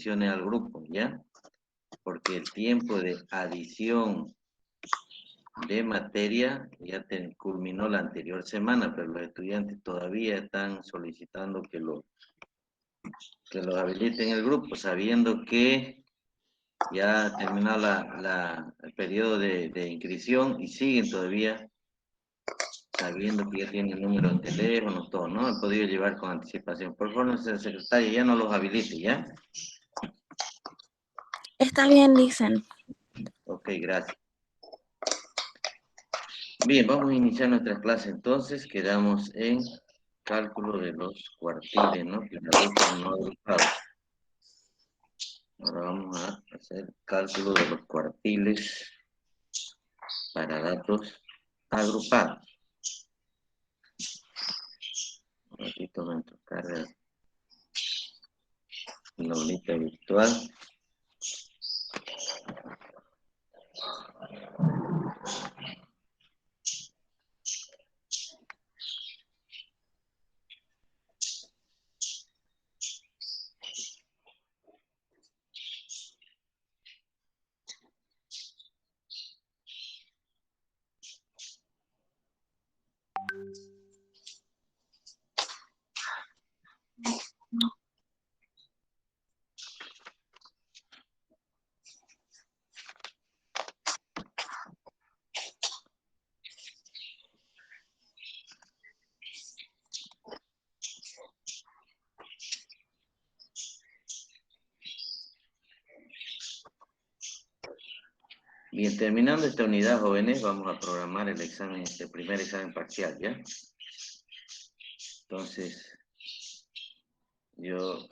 adicione al grupo, ¿ya? Porque el tiempo de adición de materia ya culminó la anterior semana, pero los estudiantes todavía están solicitando que los habiliten el grupo, sabiendo que ya terminó el periodo de inscripción y siguen todavía sabiendo que ya tienen número de teléfono, todo, ¿no? Han podido llevar con anticipación. Por favor, nuestra secretaria, ya no los habilite, ¿ya? Está bien, dicen. Ok, gracias. Bien, vamos a iniciar nuestra clase entonces. Quedamos en cálculo de los cuartiles, ¿no? Que se agrupan no agrupados. Ahora vamos a hacer cálculo de los cuartiles para datos agrupados. Un ratito voy a tocar la bolita virtual. Bien, terminando esta unidad, jóvenes, vamos a programar el examen, este primer examen parcial, ¿ya? Entonces, yo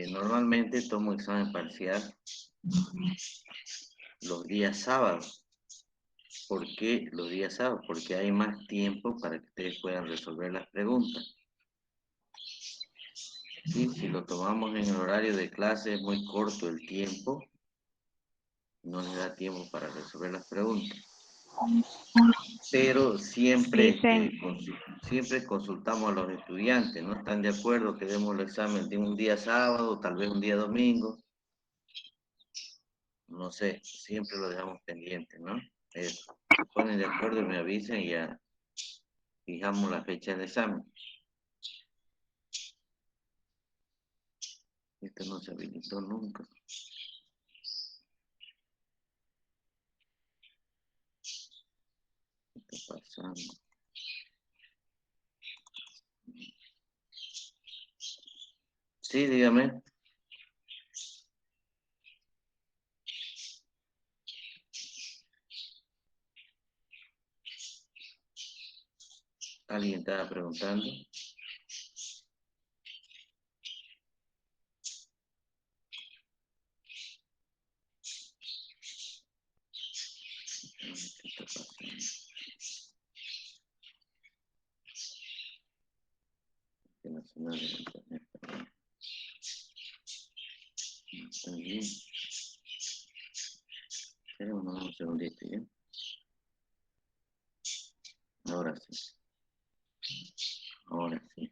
normalmente tomo examen parcial los días sábados. ¿Por qué los días sábados? Porque hay más tiempo para que ustedes puedan resolver las preguntas. ¿Sí? Si lo tomamos en el horario de clase, es muy corto el tiempo. No les da tiempo para resolver las preguntas. Pero siempre, siempre consultamos a los estudiantes. ¿No están de acuerdo que demos el examen de un día sábado, tal vez un día domingo? No sé, siempre lo dejamos pendiente, ¿no? Se ponen de acuerdo y me avisan y ya fijamos la fecha del examen. Esto no se habilitó nunca. ¿Qué está pasando? Sí, dígame. ¿Alguien estaba preguntando? ¿Qué está pasando? Nacional de Internet, perdón. Está bien. Esperemos un segundito, ¿ya? Ahora sí. Ahora sí.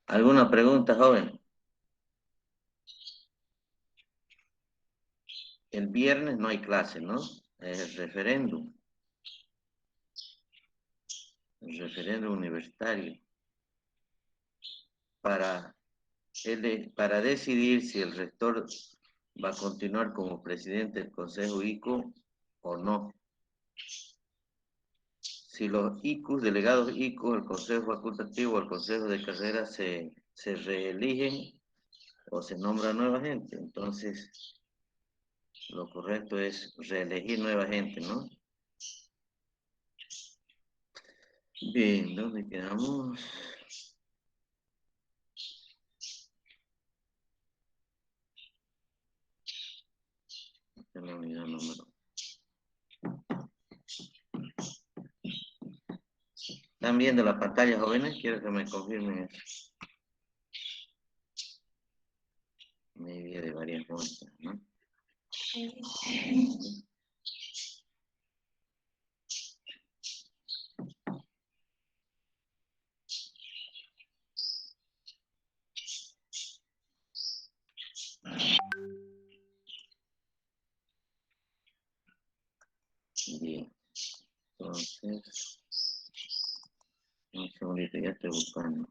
¿Alguna pregunta, joven? El viernes no hay clase, ¿no? Es el referéndum. El referéndum universitario. Para decidir si el rector va a continuar como presidente del Consejo ICO o no. Si los ICUs, delegados ICO, el Consejo Facultativo o el Consejo de Carrera se reeligen o se nombra nueva gente, entonces lo correcto es reelegir nueva gente, ¿no? Bien, ¿dónde quedamos? Esta es la unidad número. ¿Están viendo la pantalla, jóvenes? Quiero que me confirmen eso. Me había de varias muestras, ¿no? Bien, entonces, un segundito, ya estoy buscando.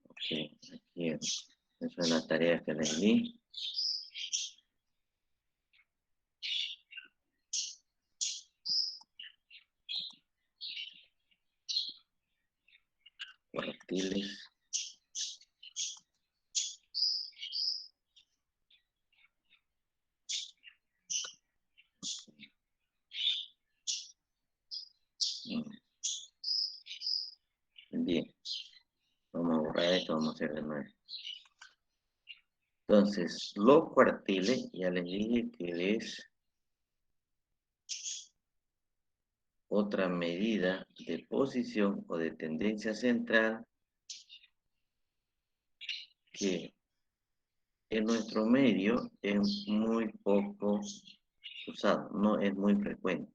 Ok, aquí es. Esa es la tarea que les di. Cuartiles. Bien, vamos a borrar esto, vamos a hacer de nuevo. Entonces, los cuartiles, ya les dije que es otra medida de posición o de tendencia central que en nuestro medio es muy poco usado, no es muy frecuente.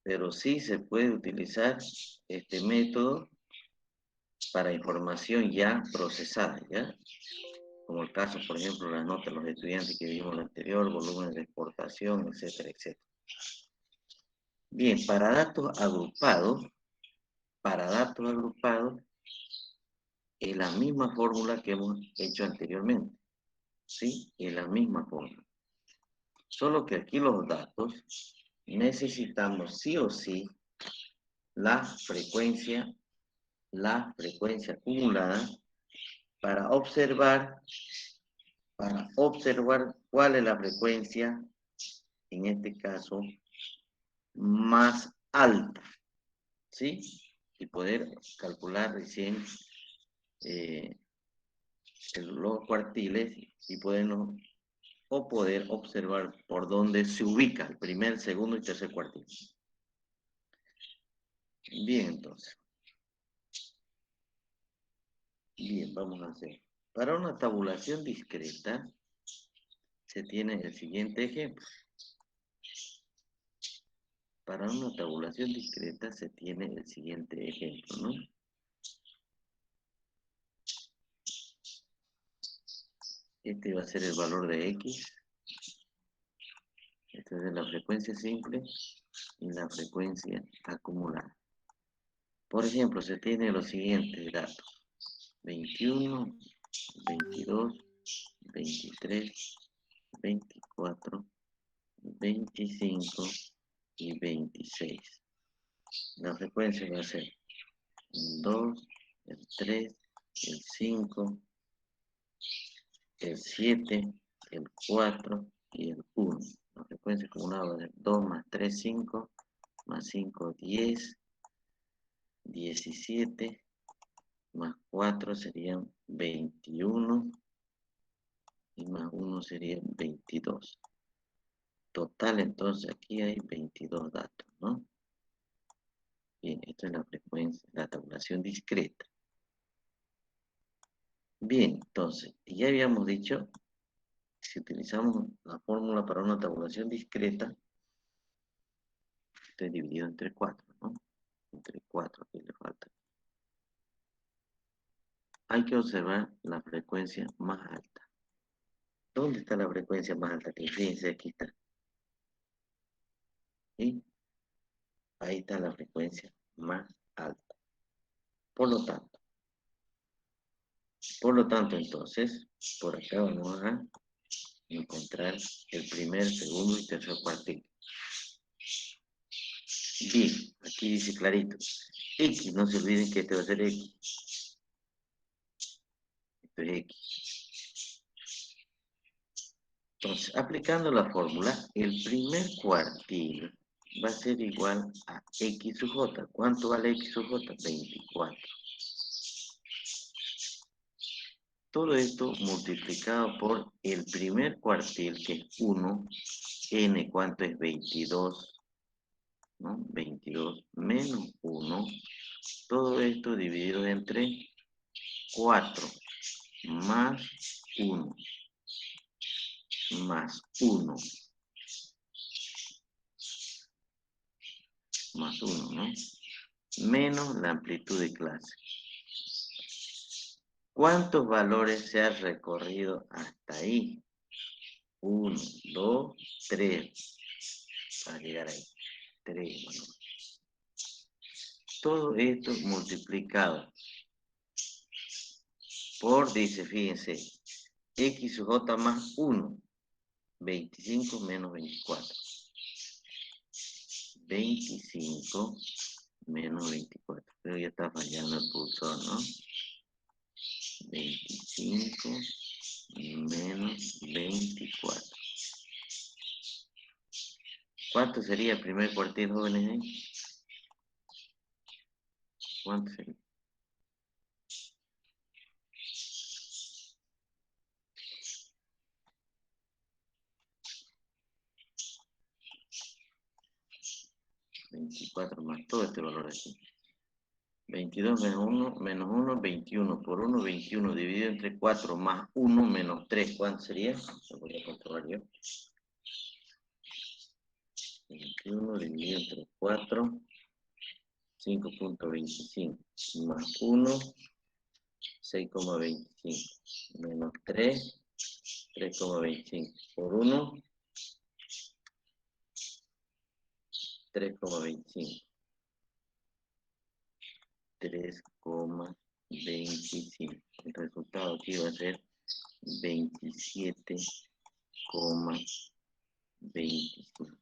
Pero sí se puede utilizar este método para información ya procesada, ¿ya? Como el caso, por ejemplo, las notas de los estudiantes que vimos en lo anterior, volúmenes de exportación, etcétera, etcétera. Bien, para datos agrupados, es la misma fórmula que hemos hecho anteriormente, ¿sí? Es la misma fórmula. Solo que aquí los datos necesitamos sí o sí la frecuencia acumulada para observar cuál es la frecuencia, en este caso, más alta, ¿sí? Y poder calcular recién los cuartiles y poder observar por dónde se ubica el primer, segundo y tercer cuartil. Bien, entonces. Bien, vamos a hacer. Para una tabulación discreta, se tiene el siguiente ejemplo. Para una tabulación discreta se tiene el siguiente ejemplo, ¿no? Este va a ser el valor de X. Esta es la frecuencia simple y la frecuencia acumulada. Por ejemplo, se tiene los siguientes datos. 21, 22, 23, 24, 25 y 26. La frecuencia va a ser el 2, el 3, el 5, el 7, el 4 y el 1. La frecuencia acumulada va a ser 2 más 3, 5, más 5, 10, 17, más 4 serían 21 y más 1 sería 22. Total, entonces aquí hay 22 datos, ¿no? Bien, esto es la frecuencia, la tabulación discreta. Bien, entonces, ya habíamos dicho, si utilizamos la fórmula para una tabulación discreta, esto es dividido entre 4, ¿no? Entre 4, que le falta. Hay que observar la frecuencia más alta. ¿Dónde está la frecuencia más alta? Que fíjense, aquí está. ¿Sí? Ahí está la frecuencia más alta. Por lo tanto, entonces, por acá vamos a encontrar el primer, segundo y tercer cuartil. Bien, aquí dice clarito. X, no se olviden que este va a ser X. Esto es X. Entonces, aplicando la fórmula, el primer cuartil va a ser igual a X sub J. ¿Cuánto vale X sub J? 24. todo esto multiplicado por el primer cuartil, que es 1, n, ¿cuánto es? 22, ¿no? 22 menos 1, todo esto dividido entre 4, más 1, más 1, más 1, ¿no? Menos la amplitud de clase. ¿Cuántos valores se han recorrido hasta ahí? 1, 2, 3. Para llegar ahí. 3 valores. Todo esto multiplicado por, dice, fíjense, x sub j más 1. 25 menos 24. 25 menos 24. Pero ya está fallando el pulsor, ¿no? 25 menos 24. ¿Cuánto sería el primer cuartil, jóvenes? ¿Cuánto sería? ¿24 más todo este valor aquí? 22 menos 1, 21. Por 1, 21 dividido entre 4 más 1 menos 3. ¿Cuánto sería? Lo voy a comprobar yo. 21 dividido entre 4. 5.25 más 1, 6.25 menos 3, 3.25 por 1, 3.25. 3.25. El resultado aquí va a ser 27.25.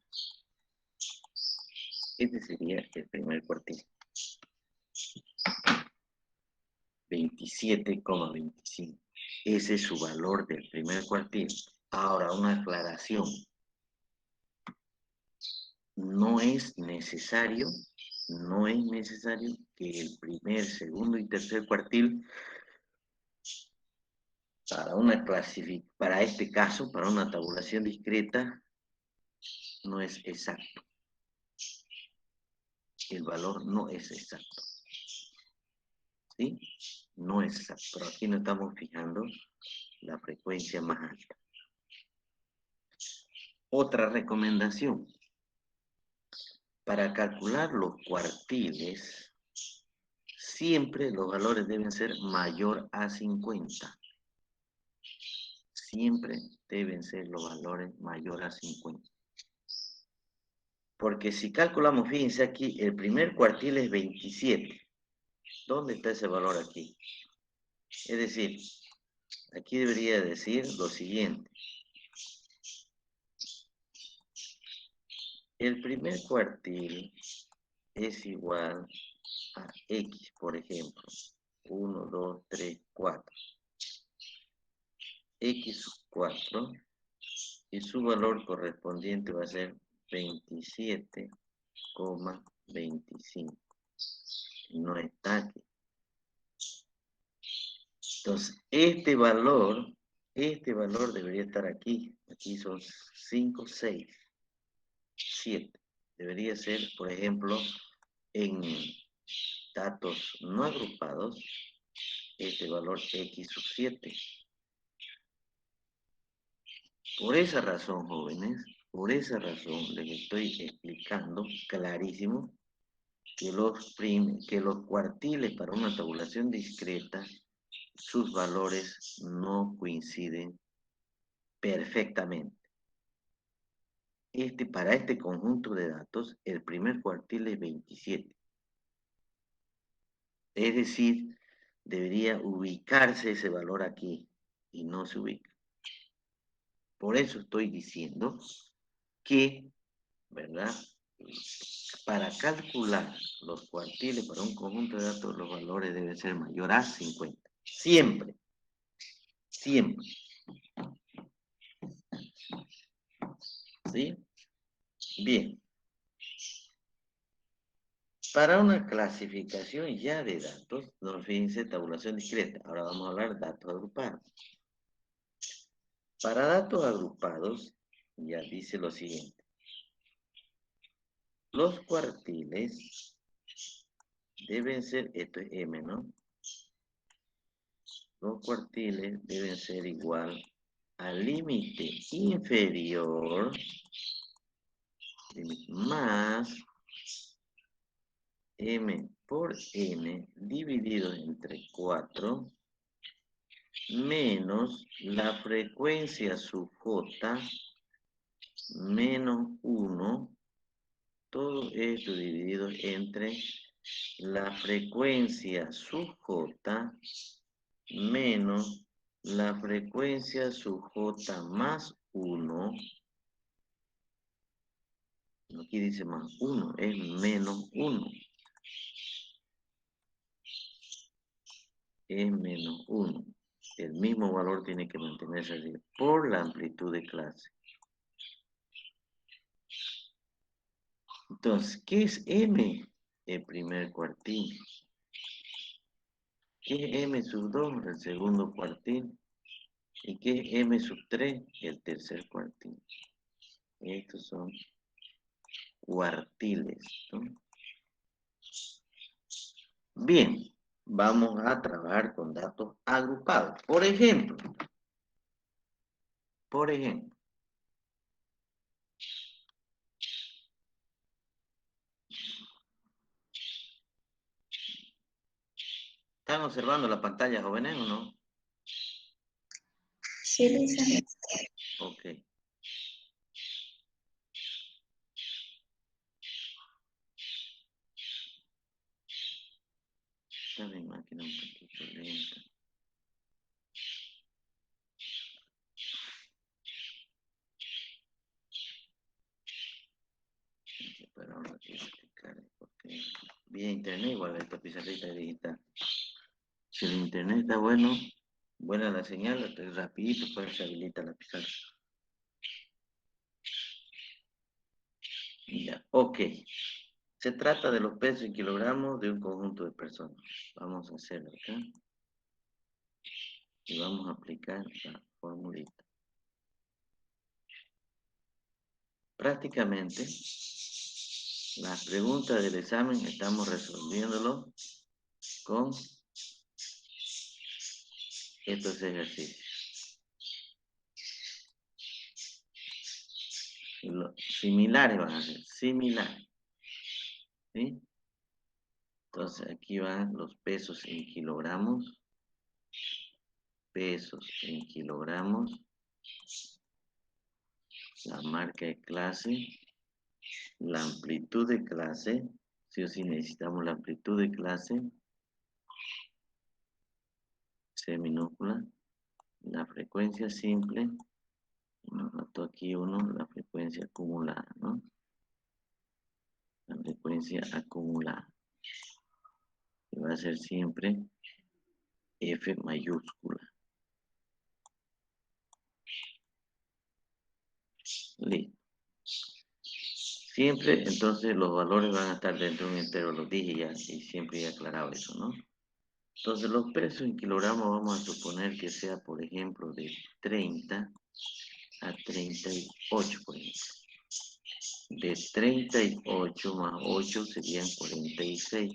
Este sería el primer cuartil. 27.25. Ese es su valor del primer cuartil. Ahora, una aclaración. No es necesario que el primer, segundo y tercer cuartil para este caso, para una tabulación discreta, no es exacto. El valor no es exacto. ¿Sí? No es exacto. Pero aquí no estamos fijando la frecuencia más alta. Otra recomendación. Para calcular los cuartiles, siempre los valores deben ser mayor a 50. Siempre deben ser los valores mayor a 50. Porque si calculamos, fíjense aquí, el primer cuartil es 27. ¿Dónde está ese valor aquí? Es decir, aquí debería decir lo siguiente. El primer cuartil es igual a x, por ejemplo. 1, 2, 3, 4. X sub 4. Y su valor correspondiente va a ser 27,25. No está aquí. Entonces, este valor debería estar aquí. Aquí son 5, 6, 7. Debería ser, por ejemplo, en datos no agrupados, este valor x sub 7. Por esa razón, jóvenes, por esa razón les estoy explicando clarísimo que los cuartiles para una tabulación discreta, sus valores no coinciden perfectamente. Para este conjunto de datos, el primer cuartil es 27. Es decir, debería ubicarse ese valor aquí y no se ubica. Por eso estoy diciendo que, ¿verdad? Para calcular los cuartiles para un conjunto de datos, los valores deben ser mayor a 50. Siempre. Siempre. ¿Sí? Bien. Para una clasificación ya de datos, no, fíjense, tabulación discreta. Ahora vamos a hablar de datos agrupados. Para datos agrupados, ya dice lo siguiente. Los cuartiles deben ser, esto es M, ¿no? Los cuartiles deben ser igual al límite inferior más M por N dividido entre 4 menos la frecuencia sub J menos 1, todo esto dividido entre la frecuencia sub J menos la frecuencia sub J más 1. Aquí dice más 1, es menos 1. Es menos 1. El mismo valor tiene que mantenerse así por la amplitud de clase. Entonces, ¿qué es M? El primer cuartil. ¿Qué es M sub 2? El segundo cuartil. ¿Y qué es M sub 3? El tercer cuartil. Estos son cuartiles, ¿no? Bien, vamos a trabajar con datos agrupados. Por ejemplo, ¿están observando la pantalla, jóvenes, o no? Sí, Luisa. Ok. Está mi máquina un poquito lenta. Pero ahora quiero explicar porque vía internet igual esta pizarrita digital. Si el internet está bueno, buena la señal, entonces rapidito pues se habilita la pizarra. Ya, ok. Se trata de los pesos en kilogramos de un conjunto de personas. Vamos a hacerlo acá. Y vamos a aplicar la formulita. Prácticamente, las preguntas del examen estamos resolviéndolo con estos ejercicios. Similares van a ser, similares. ¿Sí? Entonces aquí van los pesos en kilogramos. Pesos en kilogramos. La marca de clase. La amplitud de clase. Sí o sí necesitamos la amplitud de clase. C minúscula. La frecuencia simple. Nos faltó aquí uno, la frecuencia acumulada, ¿no? La frecuencia acumulada. Que va a ser siempre F mayúscula. Listo. Siempre, entonces, los valores van a estar dentro de un entero, los dije ya, y siempre he aclarado eso, ¿no? Entonces, los pesos en kilogramos vamos a suponer que sea, por ejemplo, de 30 a 38, por ejemplo. De 38 más 8 serían 46.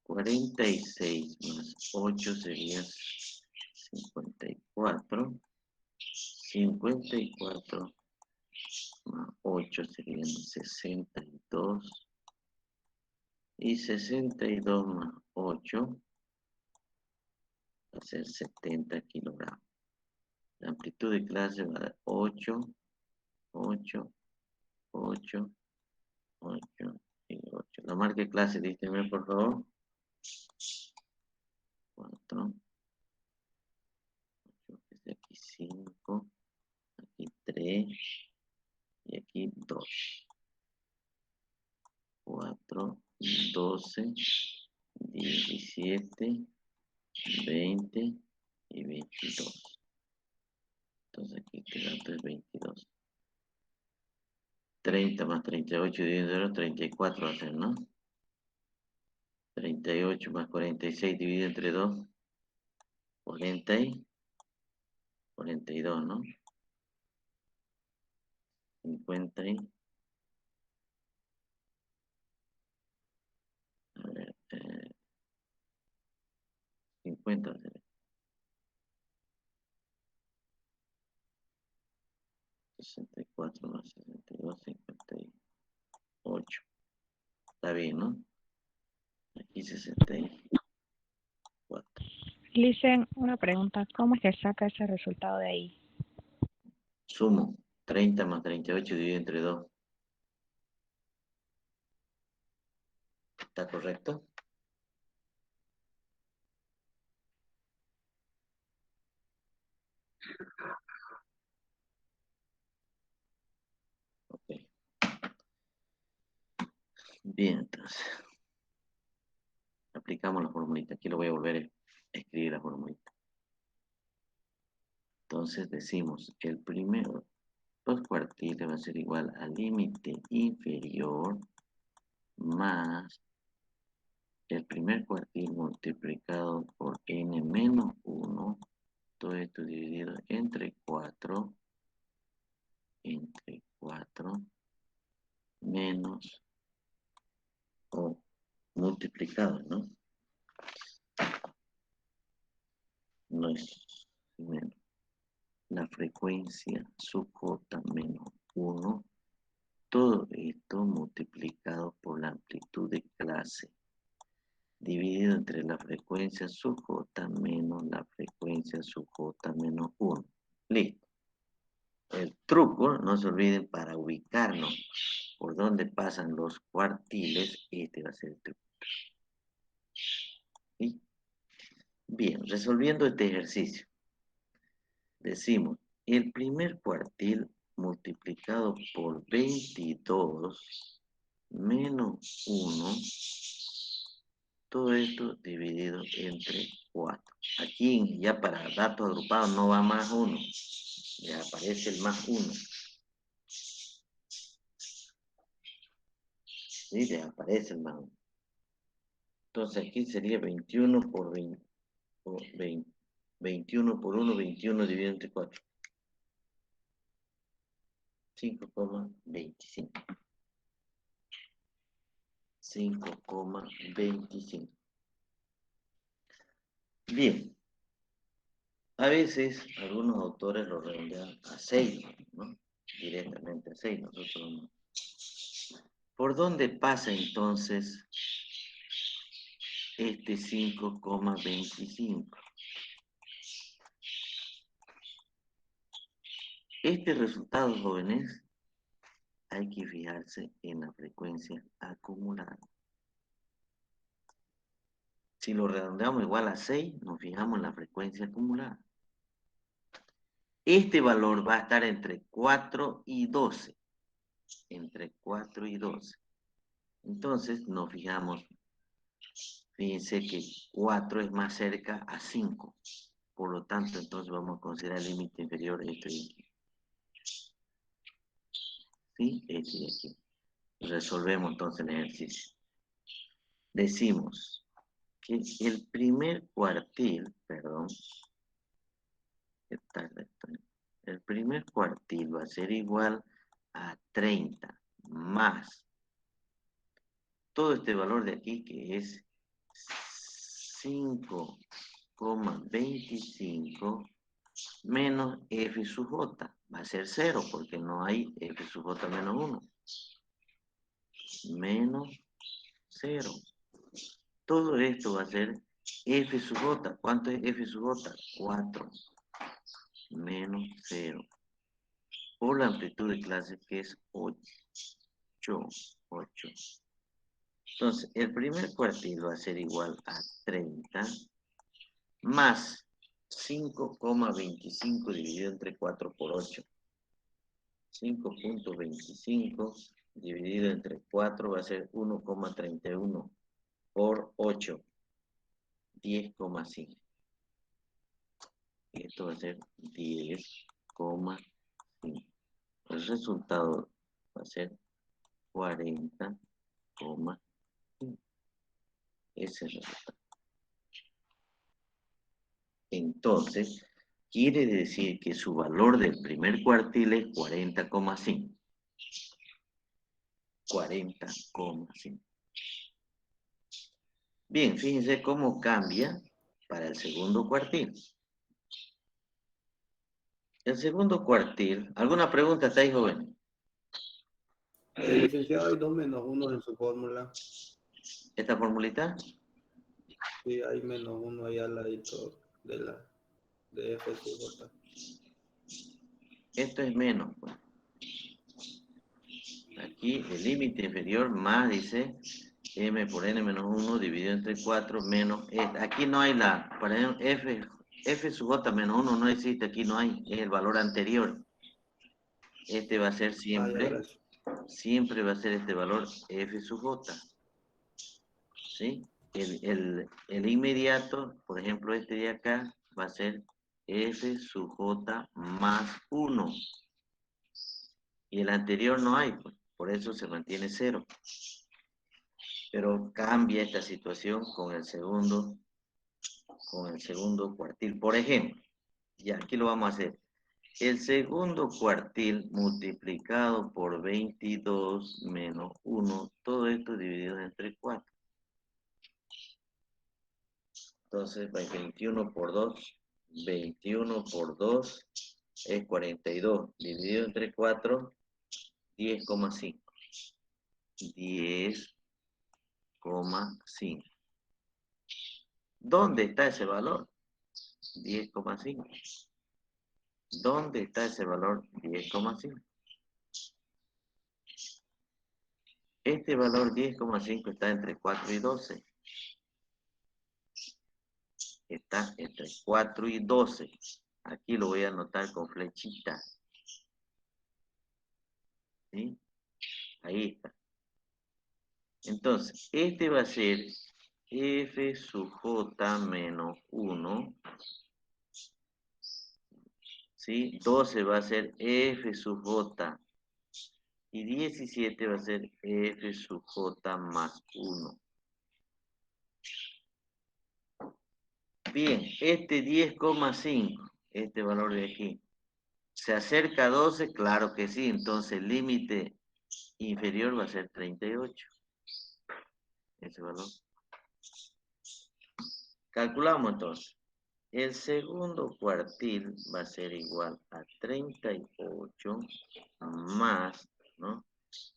46 más 8 sería 54. 54 más 8 serían 62. Y 62 más 8 va a ser 70 kilogramos. La amplitud de clase va a dar 8, 8, 8, 8 y 8. La marca de clase, dígame por favor. 4, 8, aquí 5, aquí 3 y aquí 2. 4, 12, 17, 20 y 22. Entonces aquí este dato es 22. 30 más 38 dividido entre 2, 34 va a ser, ¿no? 38 más 46 dividido entre 2, 42, ¿no? 50 y, a ver, 50 va a ser. 64 más 62, 58. Está bien, ¿no? Aquí 64. Licen, una pregunta, ¿cómo es que saca ese resultado de ahí? Sumo 30 más 38 dividido entre 2. ¿Está correcto? Ok. Bien, entonces. Aplicamos la formulita. Aquí lo voy a volver a escribir la formulita. Entonces decimos que el primero, 2 cuartiles va a ser igual al límite inferior más el primer cuartil multiplicado por n menos 1. Todo esto dividido entre 4 menos o multiplicado, ¿no? No es menos. La frecuencia sub j menos 1. Todo esto multiplicado por la amplitud de clase, dividido entre la frecuencia sub j menos la frecuencia sub j menos 1. Listo. El truco, no se olviden, para ubicarnos por dónde pasan los cuartiles, este va a ser el truco. ¿Sí? Bien, resolviendo este ejercicio, decimos, el primer cuartil multiplicado por 22 menos 1, todo esto dividido entre 4. Aquí ya para datos agrupados no va más 1, ya aparece el más 1. ¿Sí? Ya aparece el más 1. Entonces aquí sería 21 por 20, 21 por 1, 21 dividido entre 4. 5,25. 5,25. Bien. A veces algunos autores lo redondean a 6, ¿no? Directamente a 6. Nosotros no. ¿Por dónde pasa entonces este 5,25? Este resultado, jóvenes, hay que fijarse en la frecuencia acumulada. Si lo redondeamos igual a 6, nos fijamos en la frecuencia acumulada. Este valor va a estar entre 4 y 12. Entre 4 y 12. Entonces nos fijamos, fíjense que 4 es más cerca a 5. Por lo tanto, entonces vamos a considerar el límite inferior este de aquí. ¿Sí? Este de aquí. Resolvemos entonces el ejercicio. Decimos que el primer cuartil, perdón, el primer cuartil va a ser igual a 30 más todo este valor de aquí que es 5,25 menos f sub j. Va a ser 0 porque no hay f sub j menos 1. Menos 0. Todo esto va a ser f sub j. ¿Cuánto es f sub j? 4 menos 0. Por la amplitud de clase que es 8. 8. Entonces, el primer cuartil va a ser igual a 30 más 5,25 dividido entre 4 por 8. 5,25 dividido entre 4 va a ser 1,31 por 8. 10,5. Esto va a ser 10,5. El resultado va a ser 40,5. Ese es el resultado. Entonces, quiere decir que su valor del primer cuartil es 40,5. 40,5. Bien, fíjense cómo cambia para el segundo cuartil. El segundo cuartil, ¿alguna pregunta hasta ahí, joven? Licenciado, hay 2 menos 1 en su fórmula. ¿Esta formulita? Sí, hay menos 1 ahí al ladito de F sub J. Esto es menos. Pues. Aquí el límite inferior más, dice, m por n menos 1 dividido entre 4 menos esta. Aquí no hay para f sub j menos 1 no existe, aquí no hay, es el valor anterior. Este va a ser siempre, siempre va a ser este valor f sub j. ¿Sí? El inmediato, por ejemplo, este de acá, va a ser f sub j más 1. Y el anterior no hay, pues, por eso se mantiene 0. Pero cambia esta situación con el segundo cuartil. Por ejemplo, ya aquí lo vamos a hacer. El segundo cuartil multiplicado por 22 menos 1, todo esto dividido entre 4. Entonces, 21 por 2, 21 por 2 es 42. Dividido entre 4, 10,5. 10,5. ¿Dónde está ese valor? 10,5. ¿Dónde está ese valor? 10,5. Este valor 10,5 está entre 4 y 12. Está entre 4 y 12. Aquí lo voy a anotar con flechita. ¿Sí? Ahí está. Entonces, este va a ser f sub j menos 1. ¿Sí? 12 va a ser f sub j. Y 17 va a ser f sub j más 1. Bien, este 10,5, este valor de aquí, ¿se acerca a 12? Claro que sí, entonces el límite inferior va a ser 38. Ese valor. Calculamos entonces. El segundo cuartil va a ser igual a 38 más, ¿no?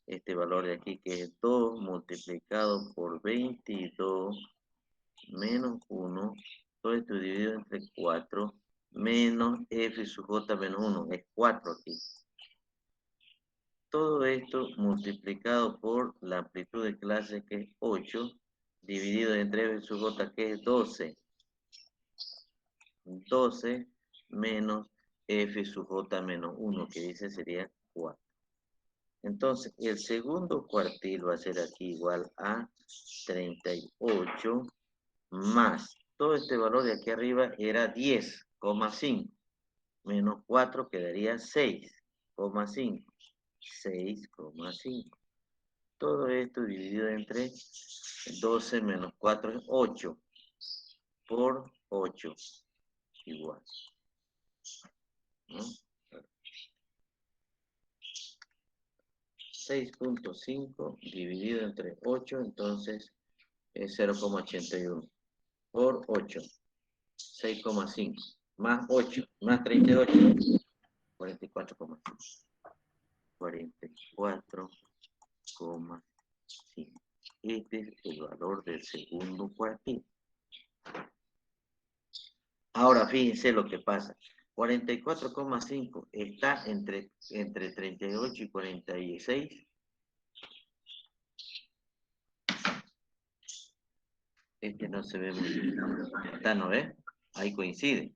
Este valor de aquí que es 2 multiplicado por 22 menos 1, todo esto dividido entre 4, menos f sub j menos 1, es 4 aquí. Todo esto multiplicado por la amplitud de clase que es 8, dividido entre f sub j que es 12. 12 menos f sub j menos 1, que dice sería 4. Entonces, el segundo cuartil va a ser aquí igual a 38 más, todo este valor de aquí arriba era 10,5, menos 4 quedaría 6,5, 6,5. Todo esto dividido entre 12 menos 4 es 8, por 8, igual. ¿No? 6,5 dividido entre 8, entonces es 0,81 por 8, 6,5 más 8 más 38, 44,5. 44,5. Este es el valor del segundo cuartil. Ahora fíjense lo que pasa. 44,5 está entre 38 y 46. Este no se ve muy bien. Está, ¿no ve? Ahí coincide.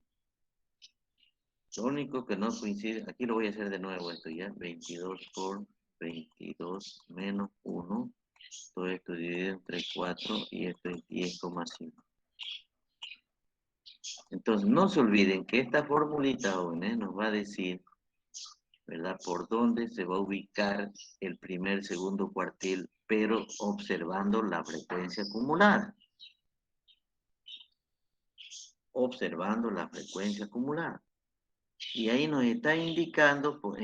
Lo único que no coincide, aquí lo voy a hacer de nuevo esto ya. 22 por 22 menos 1. Todo esto dividido entre 4 y esto es 10,5. Entonces, no se olviden que esta formulita, jóvenes, nos va a decir ¿verdad? Por dónde se va a ubicar el primer, segundo cuartil, pero observando la frecuencia acumulada. Observando la frecuencia acumulada. Y ahí nos está indicando por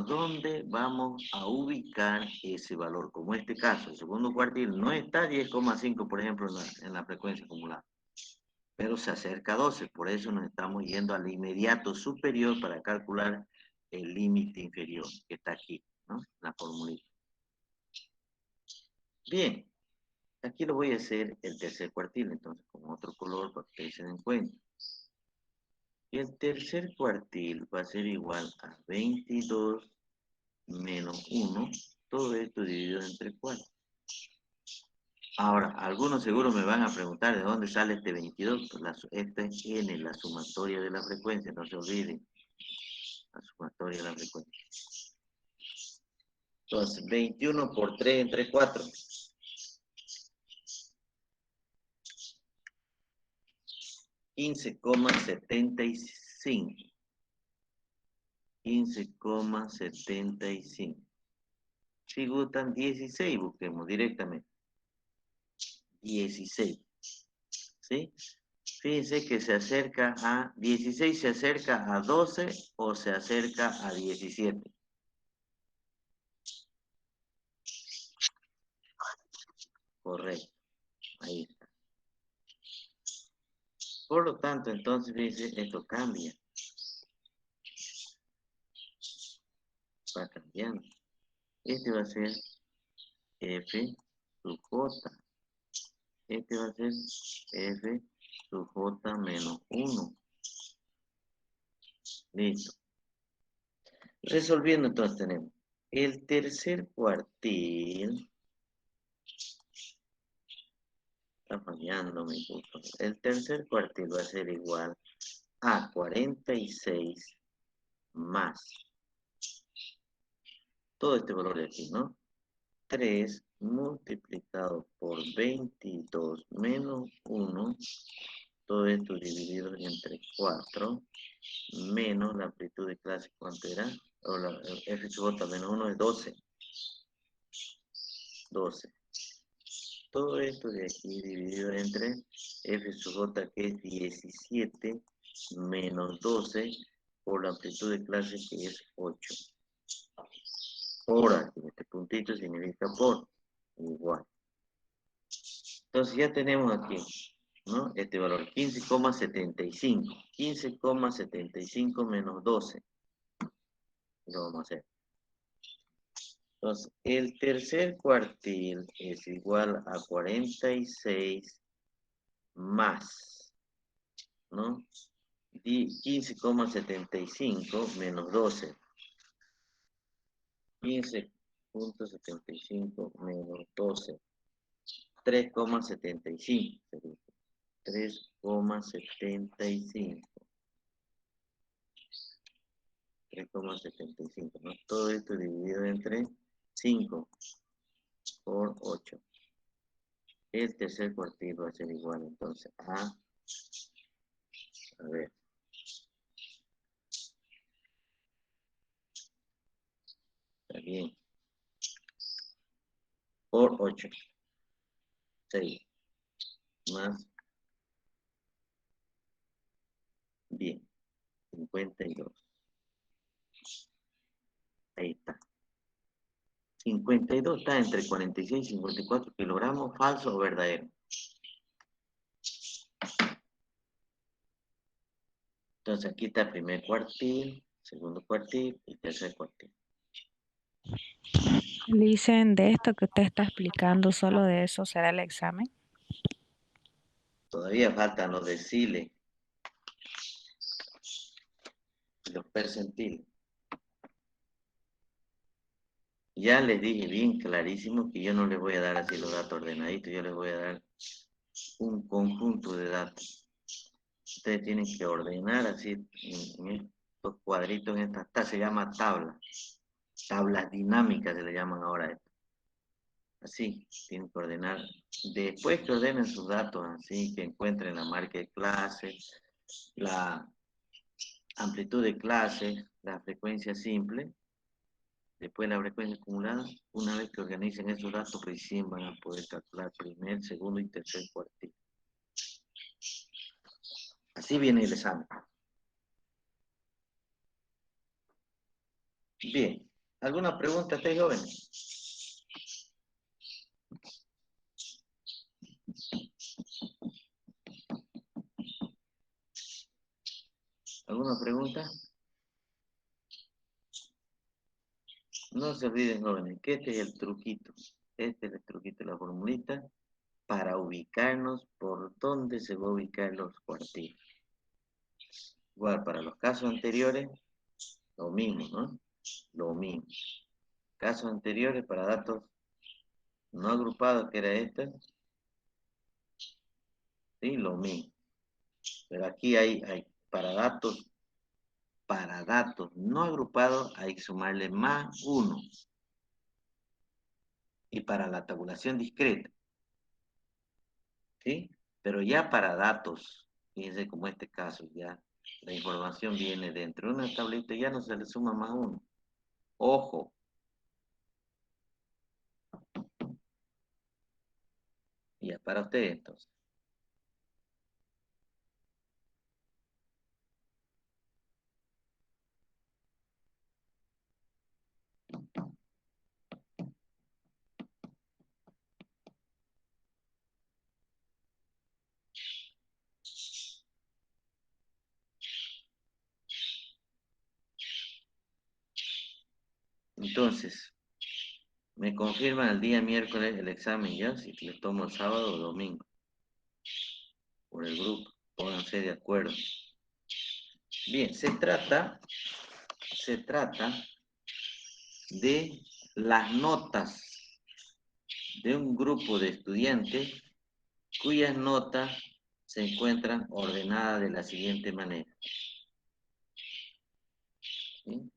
dónde vamos a ubicar ese valor. Como este caso, el segundo cuartil no está 10,5, por ejemplo, en la frecuencia acumulada, pero se acerca a 12. Por eso nos estamos yendo al inmediato superior para calcular el límite inferior, que está aquí, ¿no? La formulita. Bien, aquí lo voy a hacer el tercer cuartil, entonces, con otro color para que se den cuenta. El tercer cuartil va a ser igual a 22 menos 1, todo esto dividido entre 4. Ahora, algunos seguro me van a preguntar de dónde sale este 22. Pues esta es n, la sumatoria de la frecuencia, no se olviden. La sumatoria de la frecuencia. Entonces, 21 por 3 entre 4. 15,75. 15,75. Si gustan 16, busquemos directamente. 16. ¿Sí? Fíjense que se acerca a 16, se acerca a 12 o se acerca a 17. Correcto. Ahí está. Por lo tanto, entonces, fíjense, esto cambia. Va cambiando. Este va a ser F sub J. Este va a ser F sub J menos 1. Listo. Resolviendo, entonces tenemos el tercer cuartil. Está fallando mi punto. El tercer cuartil va a ser igual a 46 más todo este valor de aquí, ¿no? 3 multiplicado por 22 menos 1, todo esto dividido entre 4, menos la amplitud de clase, ¿cuánto era? O la F sub J menos 1 es 12. 12. Todo esto de aquí dividido entre F sub J, que es 17, menos 12, por la amplitud de clase, que es 8. Ahora, este puntito significa por, igual. Entonces ya tenemos aquí, ¿no? Este valor, 15,75. 15,75 menos 12. Lo vamos a hacer. Entonces, el tercer cuartil es igual a 46 más, ¿no? 15,75 menos 12. 15,75 menos 12. 3,75. 3,75. 3,75, ¿no? Todo esto dividido entre 5 por 8. El tercer cuartil va a ser igual entonces a ver, está bien, por 8, 6, más, bien, 52. Ahí está. 52 está entre 46 y 54 kilogramos, falso o verdadero. Entonces aquí está el primer cuartil, segundo cuartil y tercer cuartil. Dicen de esto que usted está explicando, solo de eso será el examen. Todavía faltan los deciles, los percentiles. Ya les dije bien clarísimo que yo no les voy a dar así los datos ordenaditos, yo les voy a dar un conjunto de datos. Ustedes tienen que ordenar así en estos cuadritos, en esta se llama tabla. Tablas dinámicas se le llaman ahora esto. Así, tienen que ordenar. Después que ordenen sus datos, así que encuentren la marca de clase, la amplitud de clase, la frecuencia simple, después la frecuencia acumulada. Una vez que organicen esos datos, recién van a poder calcular primer, segundo y tercer cuartil. Así viene el examen. Bien. ¿Alguna pregunta, estáis jóvenes? ¿Alguna pregunta? No se olviden, jóvenes, que este es el truquito. Este es el truquito de la formulita para ubicarnos por dónde se va a ubicar los cuartiles. Igual, para los casos anteriores, lo mismo, ¿no? Lo mismo. Casos anteriores para datos no agrupados, que era este, sí, lo mismo. Pero aquí hay para datos no agrupados hay que sumarle más 1. Y para la tabulación discreta, ¿sí? Pero ya para datos, fíjense como este caso, ya la información viene dentro de una tablita, ya no se le suma más 1. Ojo. Ya para ustedes entonces. Entonces, me confirman el día miércoles el examen ya, si les tomo el sábado o domingo. Por el grupo, pónganse de acuerdo. Bien, se trata de las notas de un grupo de estudiantes cuyas notas se encuentran ordenadas de la siguiente manera. ¿Sí?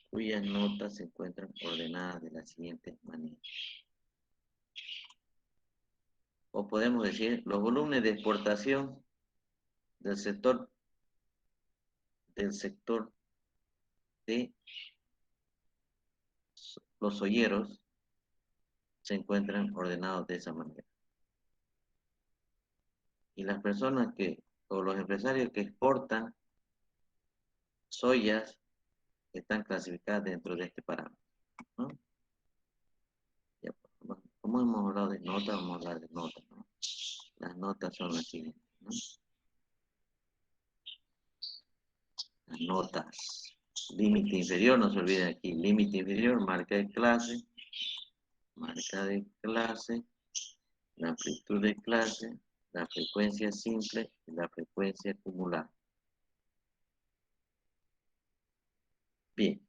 Cuyas notas se encuentran ordenadas de la siguiente manera. O podemos decir, los volúmenes de exportación del sector de los olleros se encuentran ordenados de esa manera. Y las personas o los empresarios que exportan soyas están clasificadas dentro de este parámetro, ¿no? Ya, bueno, como hemos hablado de notas, vamos a hablar de notas, ¿no? Las notas son las siguientes, ¿no? Las notas. Límite inferior, no se olviden aquí, límite inferior, marca de clase, la amplitud de clase, la frecuencia simple y la frecuencia acumulada. Bien,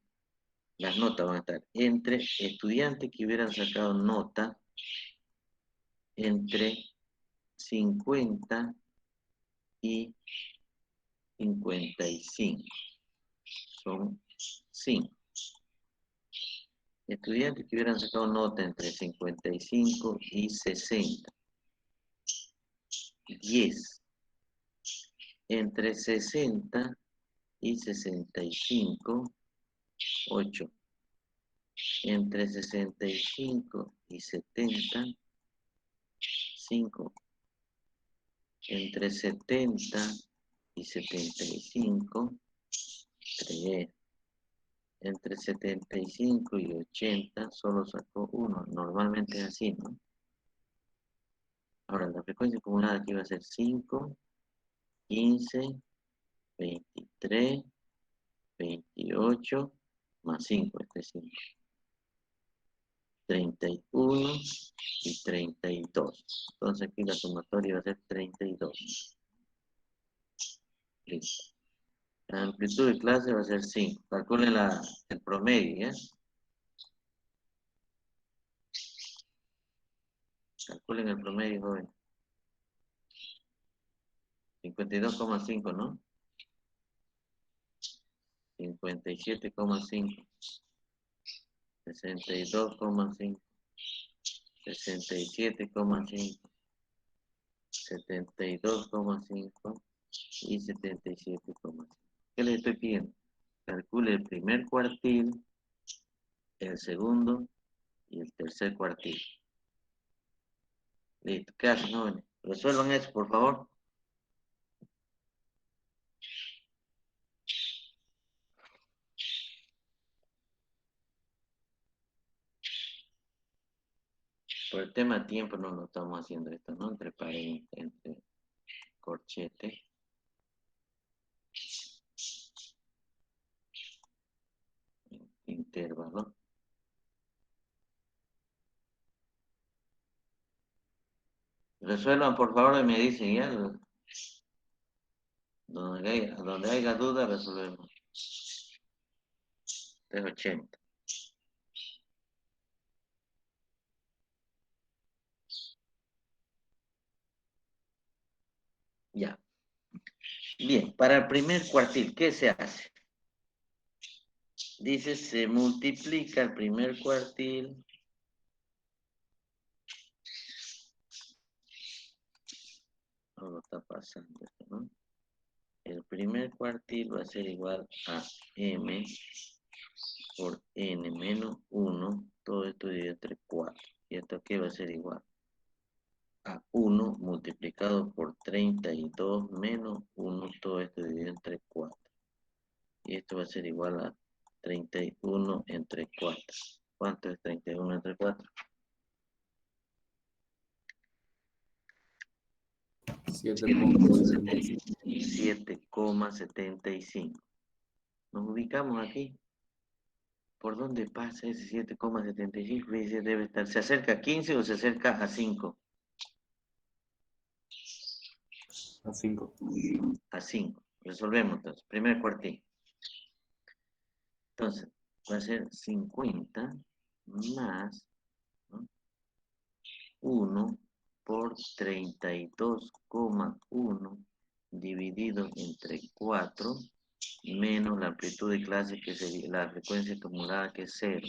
las notas van a estar entre estudiantes que hubieran sacado nota entre 50 y 55. Son 5. Estudiantes que hubieran sacado nota entre 55 y 60. 10. Entre 60 y 65, 8. Entre 65 y 70, 5. Entre 70 y 75, 3. Entre 75 y 80 solo sacó 1. Normalmente es así, ¿no? Ahora, la frecuencia acumulada aquí va a ser 5, 15, 23, 28, más 5, este es 5. 31 y 32. Entonces aquí la sumatoria va a ser 32. Listo. La amplitud de clase va a ser 5. Calculen el promedio, ¿ya? Calculen el promedio, joven. 52,5, ¿no? 57,5. 62,5. 67,5. 72,5 y 77,5. ¿Qué les estoy pidiendo? calcule el primer cuartil, el segundo y el tercer cuartil. Listo, ¿qué hacen, jóvenes? Resuelvan eso, por favor. Por el tema de tiempo no lo estamos haciendo esto, ¿no? Entre paréntesis, entre corchete. Intervalo. Resuelvan, por favor, y me dicen ya. Donde haya duda, resolvemos. 380. Ya. Bien, para el primer cuartil, ¿qué se hace? Dice, se multiplica el primer cuartil. No lo está pasando esto, ¿no? El primer cuartil va a ser igual a m por n menos 1. Todo esto dividido entre 4. ¿Y esto qué va a ser igual? A 1 multiplicado por 32 menos 1. Todo esto dividido entre 4. Y esto va a ser igual a 31 entre 4. ¿Cuánto es 31 entre 4? 7,75. Nos ubicamos aquí. ¿Por dónde pasa ese 7,75? Debe estar. ¿Se acerca a 15 o se acerca a 5? A 5. A 5. Resolvemos entonces. Primer cuartil. Entonces, va a ser 50 más, ¿no?, 1 por 32,1 dividido entre 4 menos la amplitud de clase, que sería la frecuencia acumulada, que es 0.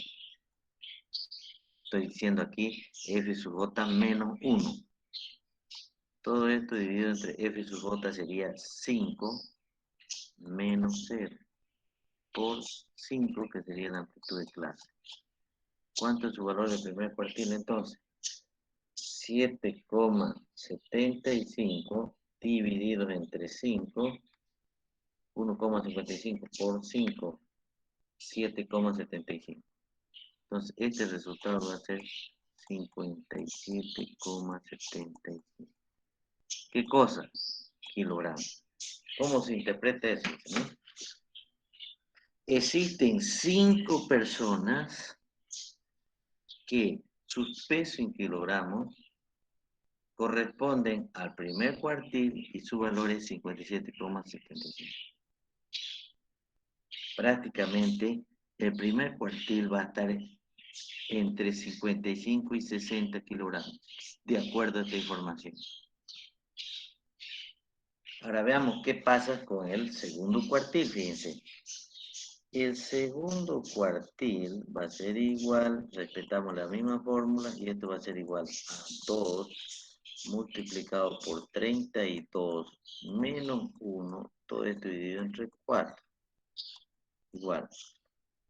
Estoy diciendo aquí f sub j menos 1. Todo esto dividido entre f sub j sería 5 menos 0 por 5, que sería la amplitud de clase. ¿Cuánto es su valor de primer cuartil entonces? 7,75 dividido entre 5, 1,55 por 5, 7,75. Entonces, este resultado va a ser 57,75. ¿Qué cosa? Kilogramos. ¿Cómo se interpreta eso, ¿no? Existen 5 personas que sus pesos en kilogramos corresponden al primer cuartil y su valor es 57,75. Prácticamente el primer cuartil va a estar entre 55 y 60 kilogramos, de acuerdo a esta información. Ahora veamos qué pasa con el segundo cuartil, fíjense. El segundo cuartil va a ser igual, respetamos la misma fórmula, y esto va a ser igual a 2 multiplicado por 32 menos 1, todo esto dividido entre 4. Igual,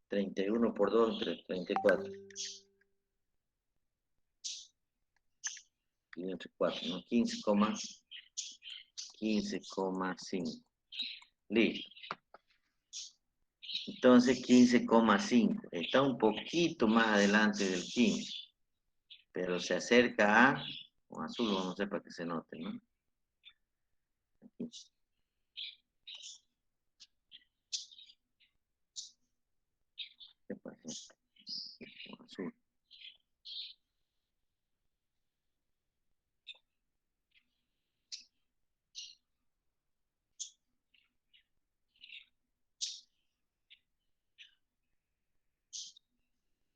31 por 2 entre 34. Dividido entre 4, ¿no? 15,5. Listo. Entonces 15,5. Está un poquito más adelante del 15. Pero se acerca a, con azul, vamos a hacer para que se note, ¿no? Aquí. ¿Qué pasa? Con azul.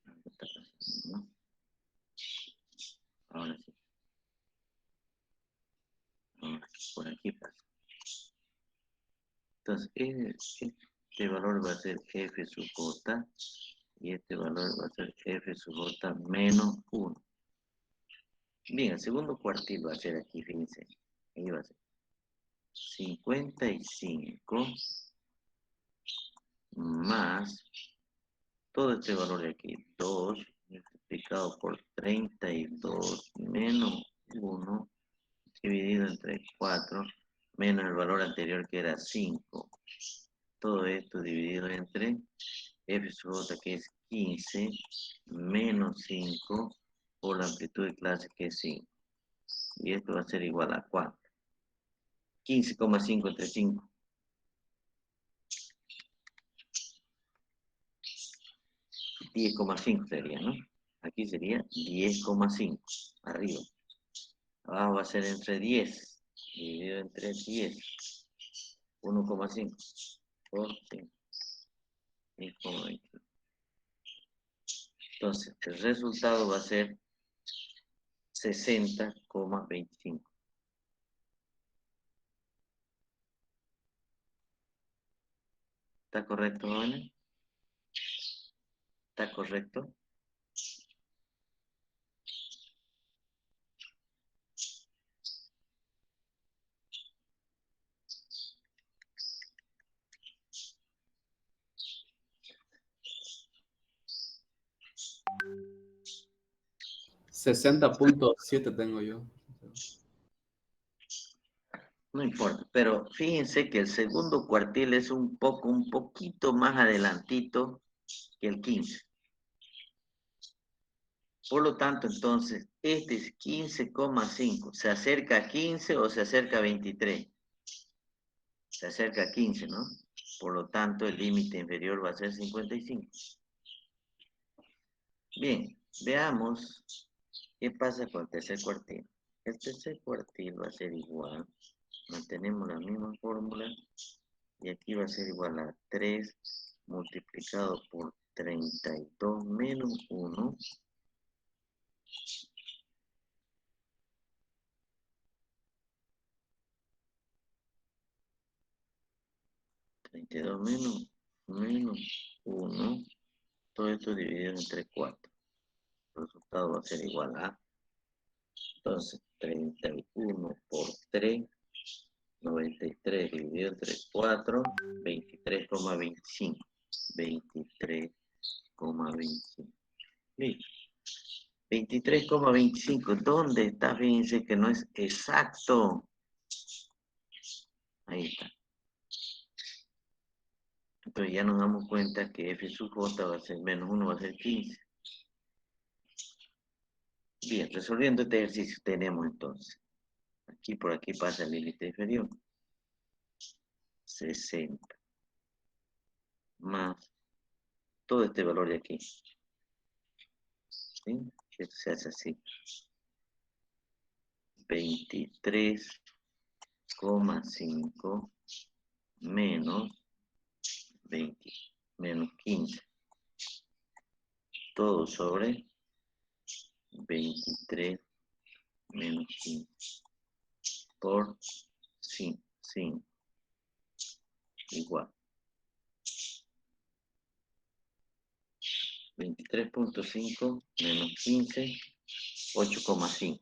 ¿Qué está pasando, no? Ahora sí. Ahora, por aquí pasa. Entonces, este valor va a ser f sub j, y este valor va a ser f sub j menos 1. Bien, el segundo cuartil va a ser aquí, fíjense. Ahí va a ser 55 más todo este valor de aquí, 2 multiplicado por 32 menos 1 dividido entre 4 menos el valor anterior que era 5. Todo esto dividido entre f sub j que es 15 menos 5 por la amplitud de clase que es 5. Y esto va a ser igual a 4. 15,5 entre 5. 10,5 sería, ¿no? Aquí sería 10,5. Arriba. Abajo va a ser entre 10. Dividido entre 10. 1,5 por 5. 10,25. Entonces, el resultado va a ser 60,25. ¿Está correcto, jóvenes? ¿Está correcto? $60.7 tengo yo. No importa, pero fíjense que el segundo cuartil es un poquito más adelantito que el 15. Por lo tanto, entonces, este es 15,5. ¿Se acerca a 15 o se acerca a 23? Se acerca a 15, ¿no? Por lo tanto, el límite inferior va a ser 55. Bien, veamos qué pasa con el tercer cuartil. El tercer cuartil va a ser igual. Mantenemos la misma fórmula. Y aquí va a ser igual a 3 multiplicado por 32 menos 1. 32 menos 1. Todo esto dividido entre 4. El resultado va a ser igual a, entonces, 31 por 3, 93 dividido entre 4, 23,25. 23,25. Listo. 23,25. ¿Dónde está? Fíjense que no es exacto. Ahí está. Entonces ya nos damos cuenta que f sub j va a ser menos 1, va a ser 15. Bien, resolviendo este ejercicio tenemos entonces. Aquí por aquí pasa el límite inferior. 60. Más todo este valor de aquí. ¿Sí? Esto se hace así. 23,5 menos 20, menos 15. Todo sobre 23 menos 15 por 5 igual 23,5 menos 15, 8,5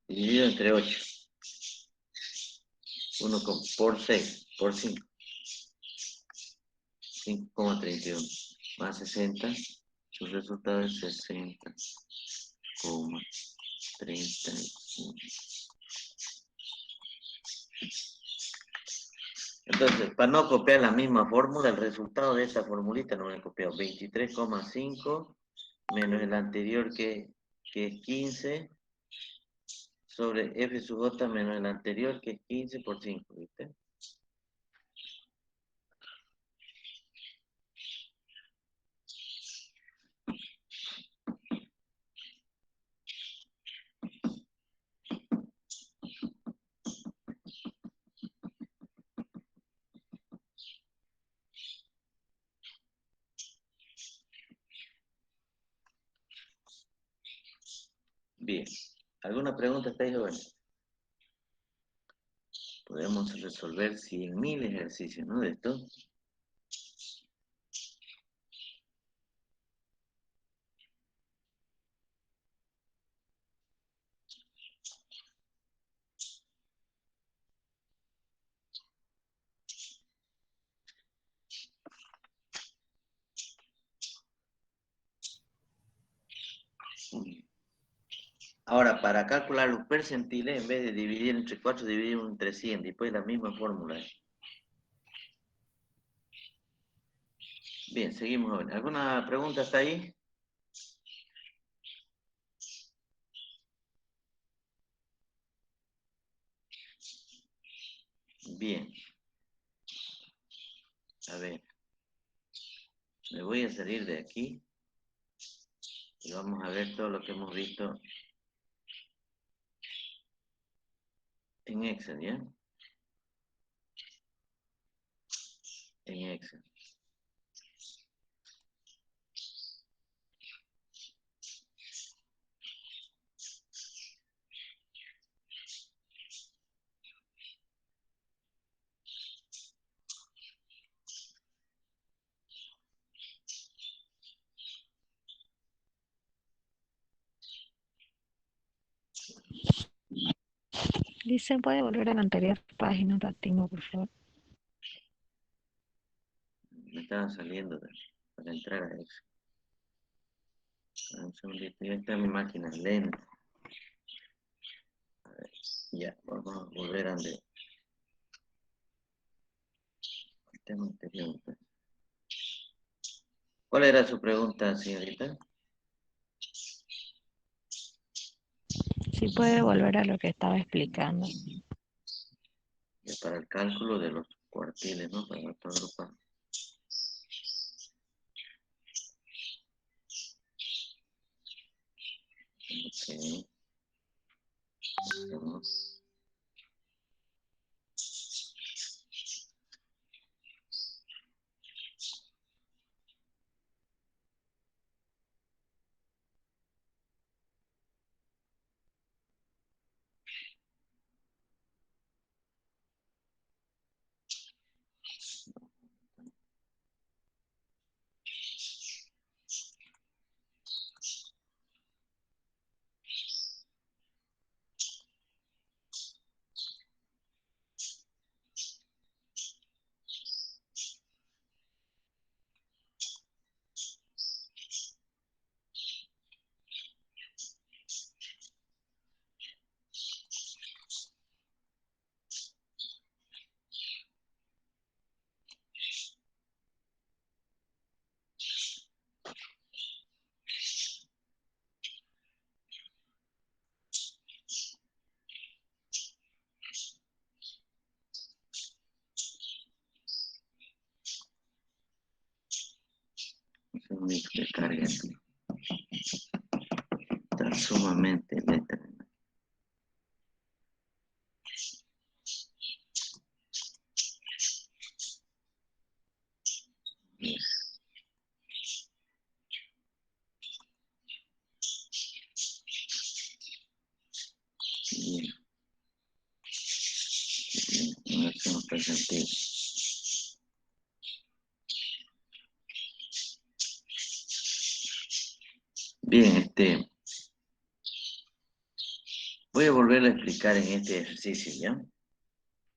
dividido entre 8, 1 por 6 por 5, 5,31 más 60, su resultado es 60,31. Entonces, para no copiar la misma fórmula, el resultado de esta formulita no me he copiado. 23,5 menos el anterior que es 15 sobre f sub j menos el anterior que es 15 por 5, ¿viste? Bien. ¿Alguna pregunta estáis jóvenes? Podemos resolver 100.000 ejercicios, ¿no? De esto. Ahora, para calcular los percentiles, en vez de dividir entre 4, dividimos entre 100. Después la misma fórmula. Bien, seguimos. ¿Alguna pregunta hasta ahí? Bien. A ver. Me voy a salir de aquí. Y vamos a ver todo lo que hemos visto en Excel, ¿ya? En Excel. Dice, ¿puede volver a la anterior página, Tatiano, por favor? Me estaba saliendo para entrar a Excel. Un segundito, ya está mi máquina lenta. A ver, ya, vamos a volver a donde. El tema anterior, pues. ¿Cuál era su pregunta, señorita? Sí, puede volver a lo que estaba explicando. Ya para el cálculo de los cuartiles, ¿no? Para agrupar. Ok. Hacemos. Un segundito que cargue esto. Está sumamente lenta. Yes. Bien. Bien, no hacemos percentil. Bien, voy a volver a explicar en este ejercicio, ¿ya?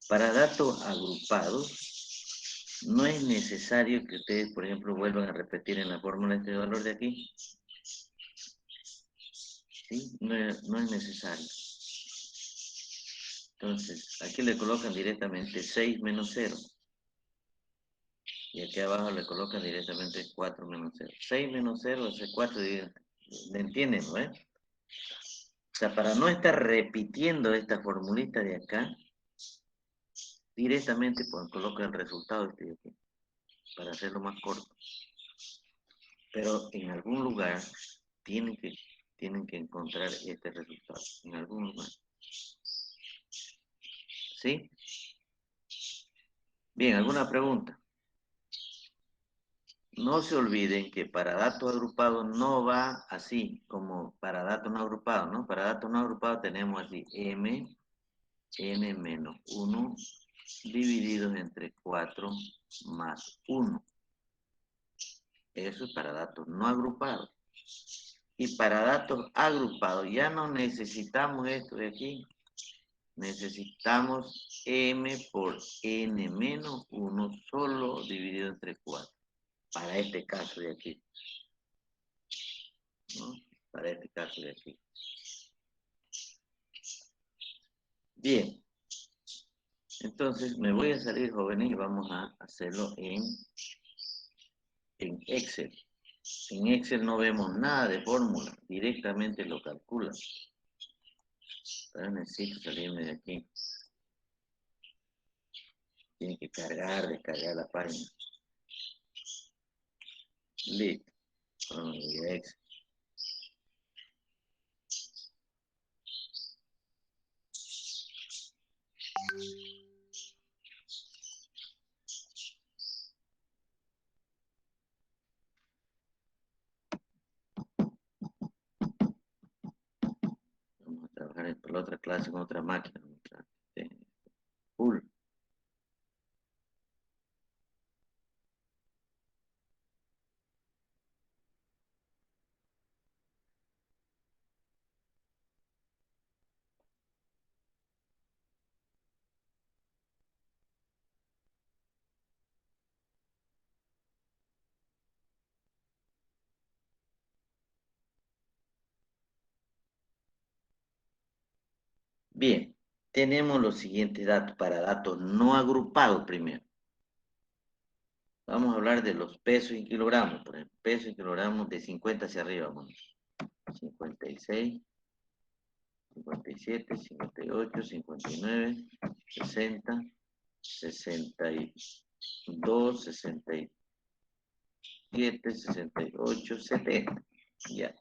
Para datos agrupados, no es necesario que ustedes, por ejemplo, vuelvan a repetir en la fórmula este valor de aquí. ¿Sí? No es necesario. Entonces, aquí le colocan directamente 6 menos 0. Y aquí abajo le colocan directamente 4 menos 0. 6 menos 0 hace 4. ¿Me entienden, no? O sea, para no estar repitiendo esta formulita de acá, directamente pues, coloca el resultado de aquí, para hacerlo más corto. Pero en algún lugar tienen que encontrar este resultado. En algún lugar. ¿Sí? Bien, ¿alguna pregunta? No se olviden que para datos agrupados no va así como para datos no agrupados, ¿no? Para datos no agrupados tenemos así n menos 1 divididos entre 4 más 1. Eso es para datos no agrupados. Y para datos agrupados ya no necesitamos esto de aquí. Necesitamos m por n menos 1 solo dividido entre 4. Para este caso de aquí. ¿No? Para este caso de aquí. Bien. Entonces, me voy a salir, jóvenes, y vamos a hacerlo en Excel. En Excel no vemos nada de fórmula, directamente lo calcula. Pero necesito salirme de aquí. Tiene que descargar la página. Listo. Vamos a Excel. Vamos a trabajar por la otra clase con otra máquina. Full. Bien, tenemos los siguientes datos para datos no agrupados primero. Vamos a hablar de los pesos en kilogramos, por ejemplo, peso en kilogramos de 50 hacia arriba, vamos. 56, 57, 58, 59, 60, 62, 67, 68, 70. Ya.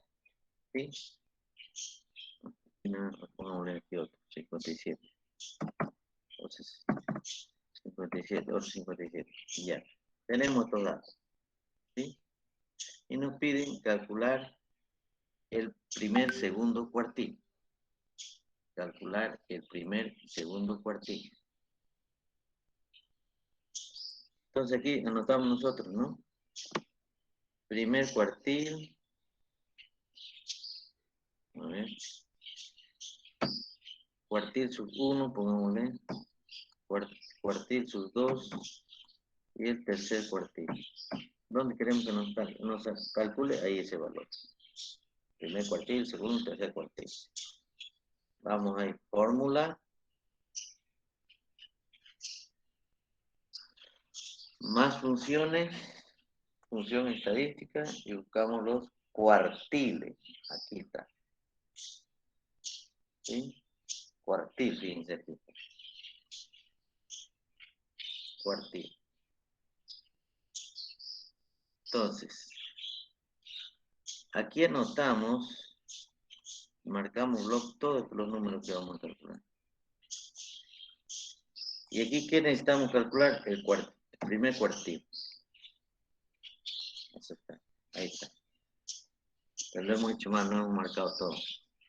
¿Sí? Pongámosle aquí otro, 57. Entonces, 57, otro 57. Ya. Tenemos estos datos. ¿Sí? Y nos piden calcular el primer, segundo cuartil. Calcular el primer y segundo cuartil. Entonces aquí anotamos nosotros, ¿no? Primer cuartil. A ver. Cuartil sub 1, pongámosle. Cuartil sub 2. Y el tercer cuartil. ¿Dónde queremos que nos calcule? Ahí ese valor. Primer cuartil, segundo, tercer cuartil. Vamos a ir. Fórmula. Más funciones. Función estadística. Y buscamos los cuartiles. Aquí está. ¿Sí? Cuartil, fíjense aquí. Cuartil. Entonces, aquí anotamos, marcamos todos los números que vamos a calcular. Y aquí, ¿qué necesitamos calcular? El primer cuartil. Eso está, ahí está. Pero lo hemos hecho mal, no hemos marcado todo.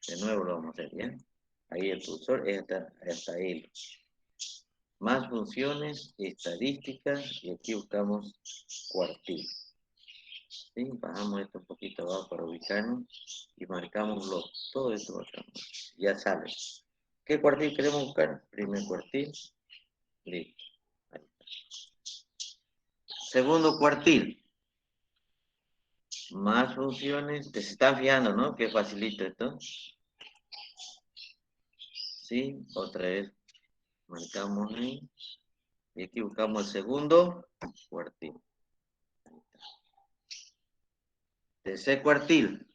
De nuevo lo vamos a hacer, ¿bien? Ahí el cursor es hasta ahí. Más funciones, estadísticas, y aquí buscamos cuartil. ¿Sí? Bajamos esto un poquito abajo para ubicarnos y marcamos todo esto acá. Ya sale. ¿Qué cuartil queremos buscar? Primer cuartil. Listo. Ahí está. Segundo cuartil. Más funciones. Te se están fijando, ¿no? Qué facilito esto. Sí, otra vez. Marcamos ahí. Y aquí buscamos el segundo cuartil. Ahí está. Tercer cuartil.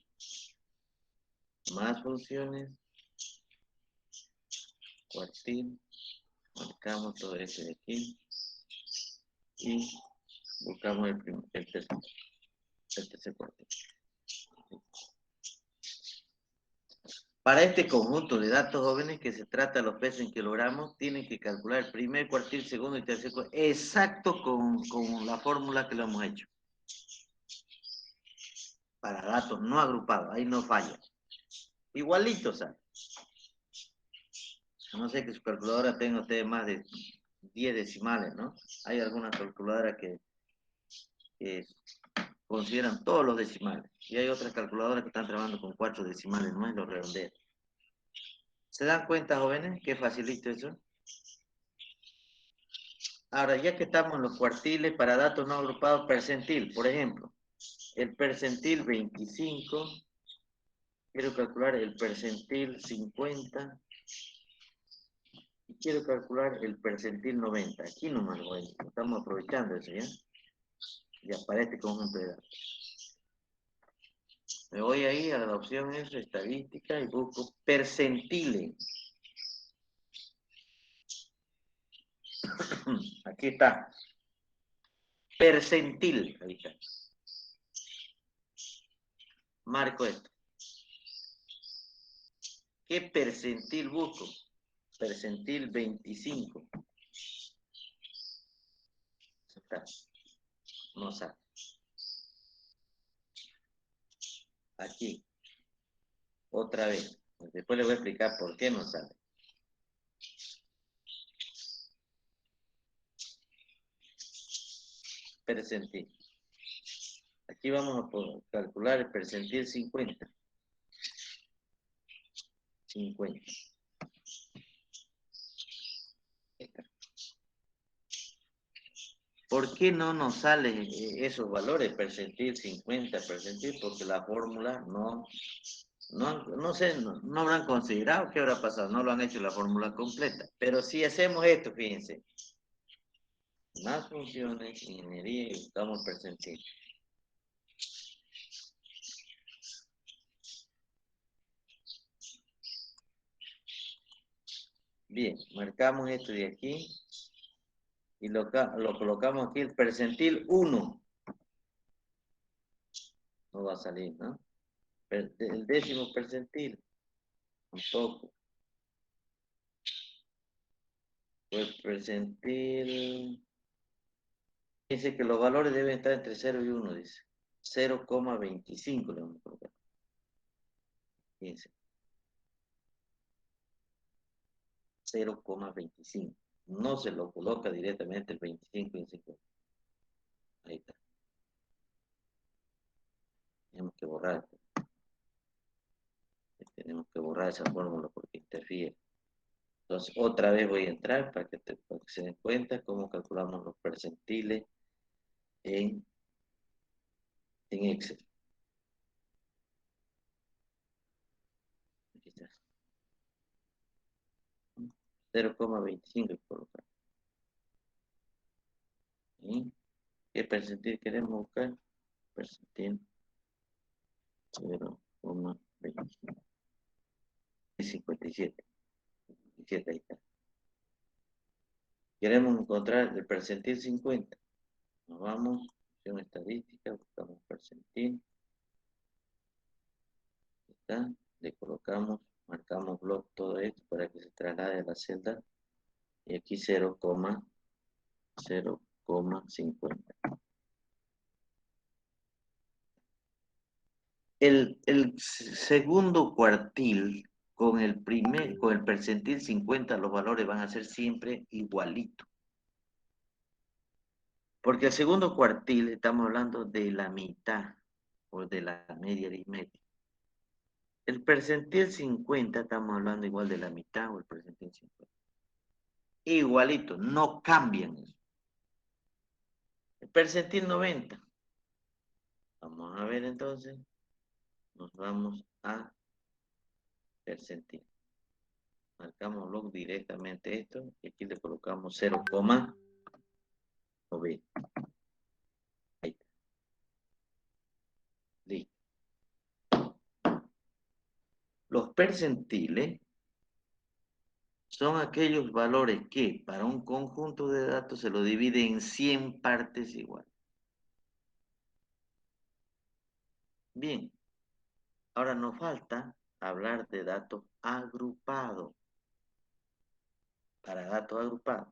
Más funciones. Cuartil. Marcamos todo esto de aquí. Y buscamos el tercer cuartil. Para este conjunto de datos jóvenes que se trata de los pesos en kilogramos, tienen que calcular el primer cuartil, segundo y tercer cuartil, exacto con la fórmula que lo hemos hecho. Para datos no agrupados, ahí no falla. Igualito, ¿sabes? No sé que su calculadora tenga ustedes más de 10 decimales, ¿no? Hay algunas calculadoras que consideran todos los decimales. Y hay otras calculadoras que están trabajando con 4 decimales, no es lo redondeo. ¿Se dan cuenta, jóvenes, qué facilito eso? Ahora, ya que estamos en los cuartiles, para datos no agrupados, percentil, por ejemplo. El percentil 25, quiero calcular el percentil 50, quiero calcular el percentil 90. Aquí nomás lo voy, estamos aprovechando eso, ¿ya? Ya para este conjunto de datos. Me voy ahí a la opción es estadística y busco percentiles. Aquí está. Percentil. Ahí está. Marco esto. ¿Qué percentil busco? Percentil 25. Está. No sale. Aquí. Otra vez. Después les voy a explicar por qué no sale. Percentil. Aquí vamos a calcular el percentil 50. 50. ¿Por qué no nos salen esos valores, percentil 50, percentil? Porque la fórmula no sé, no habrán considerado qué habrá pasado, no lo han hecho la fórmula completa. Pero si hacemos esto, fíjense, más funciones, ingeniería y buscamos percentil. Bien, marcamos esto de aquí y lo colocamos aquí, el percentil 1. No va a salir, ¿no? El décimo percentil, tampoco. Pues percentil, dice que los valores deben estar entre 0 y 1, dice. 0,25 le vamos a colocar. Fíjense. 0,25. No se lo coloca directamente el 25 y el 50. Ahí está. Tenemos que borrar. Tenemos que borrar esa fórmula porque interfiere. Entonces, otra vez voy a entrar para que se den cuenta cómo calculamos los percentiles en Excel. Aquí está. 0,25 colocar. ¿Y qué percentil queremos buscar? Percentil 0,25. 57. 57 ahí está. Queremos encontrar el percentil 50. Nos vamos, opción estadística, buscamos percentil. Está, le colocamos, marcamos block todo esto para que se traslade a la celda. Y aquí 0,50. El segundo cuartil con el percentil 50, los valores van a ser siempre igualitos. Porque el segundo cuartil estamos hablando de la mitad o de la media aritmética. El percentil 50 estamos hablando igual de la mitad o el percentil 50. Igualito, no cambian eso. El percentil 90. Vamos a ver entonces. Nos vamos a percentil. Marcamos log directamente esto y aquí le colocamos 0,90. Ahí está. Listo. Los percentiles son aquellos valores que para un conjunto de datos se lo divide en 100 partes iguales. Bien. Ahora nos falta hablar de datos agrupados. Para datos agrupados.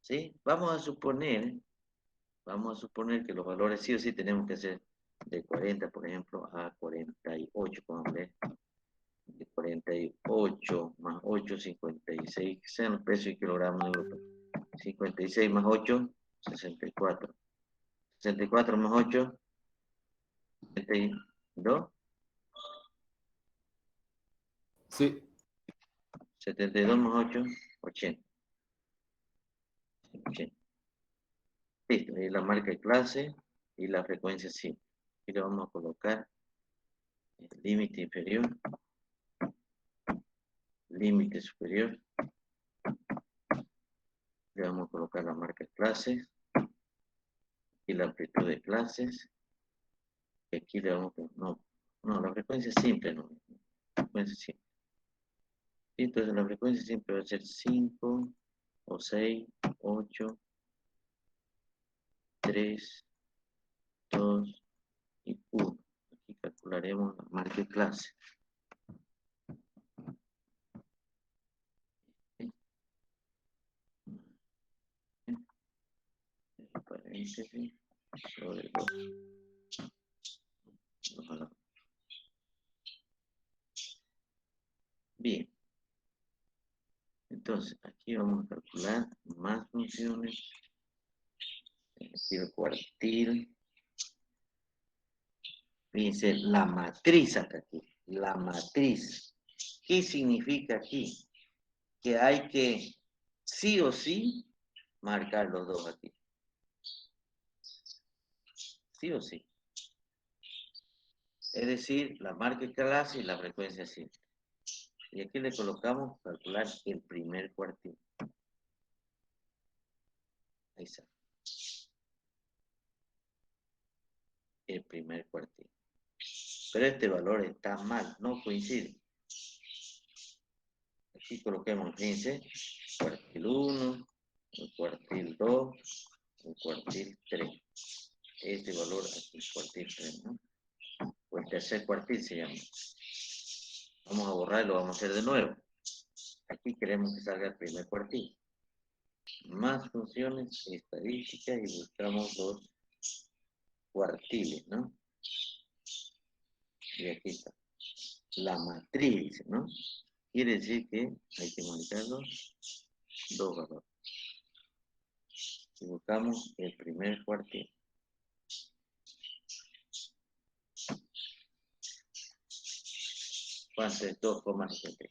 ¿Sí? Vamos a suponer que los valores sí o sí tenemos que hacer de 40, por ejemplo, a 48, vamos a ver. De 48 más 8, 56, que sean los pesos y kilogramos de grupo. 56 más 8, 64. 64 más 8, 72. Sí. 72 más 8, 80. 80. Listo, ahí la marca de clase y la frecuencia simple. Aquí le vamos a colocar el límite inferior, límite superior. Le vamos a colocar la marca clase y la amplitud de clases. Y aquí le vamos a... No, la frecuencia simple no. Frecuencia simple. Y entonces la frecuencia simple va a ser 5 o 6, 8, 3, 2 y 1. Aquí calcularemos la marca clase. Paréntesis sobre 2. Bien. Entonces, aquí vamos a calcular más funciones. Aquí el cuartil. Fíjense, la matriz acá aquí. La matriz. ¿Qué significa aquí? Que hay que, sí o sí, marcar los dos aquí. Sí o sí. Es decir, la marca clase y la frecuencia simple. Y aquí le colocamos calcular el primer cuartil. Ahí está. El primer cuartil. Pero este valor está mal, no coincide. Aquí coloquemos, fíjense, cuartil 1, el cuartil 2, el cuartil 3. Este valor aquí, cuartil 3, ¿no? O el tercer cuartil se llama. Vamos a borrar y lo vamos a hacer de nuevo. Aquí queremos que salga el primer cuartil. Más funciones estadísticas y buscamos los cuartiles, ¿no? Y aquí está. La matriz, ¿no? Quiere decir que hay que marcar los dos valores. Y buscamos el primer cuartil. ¿Cuánto es 2,70?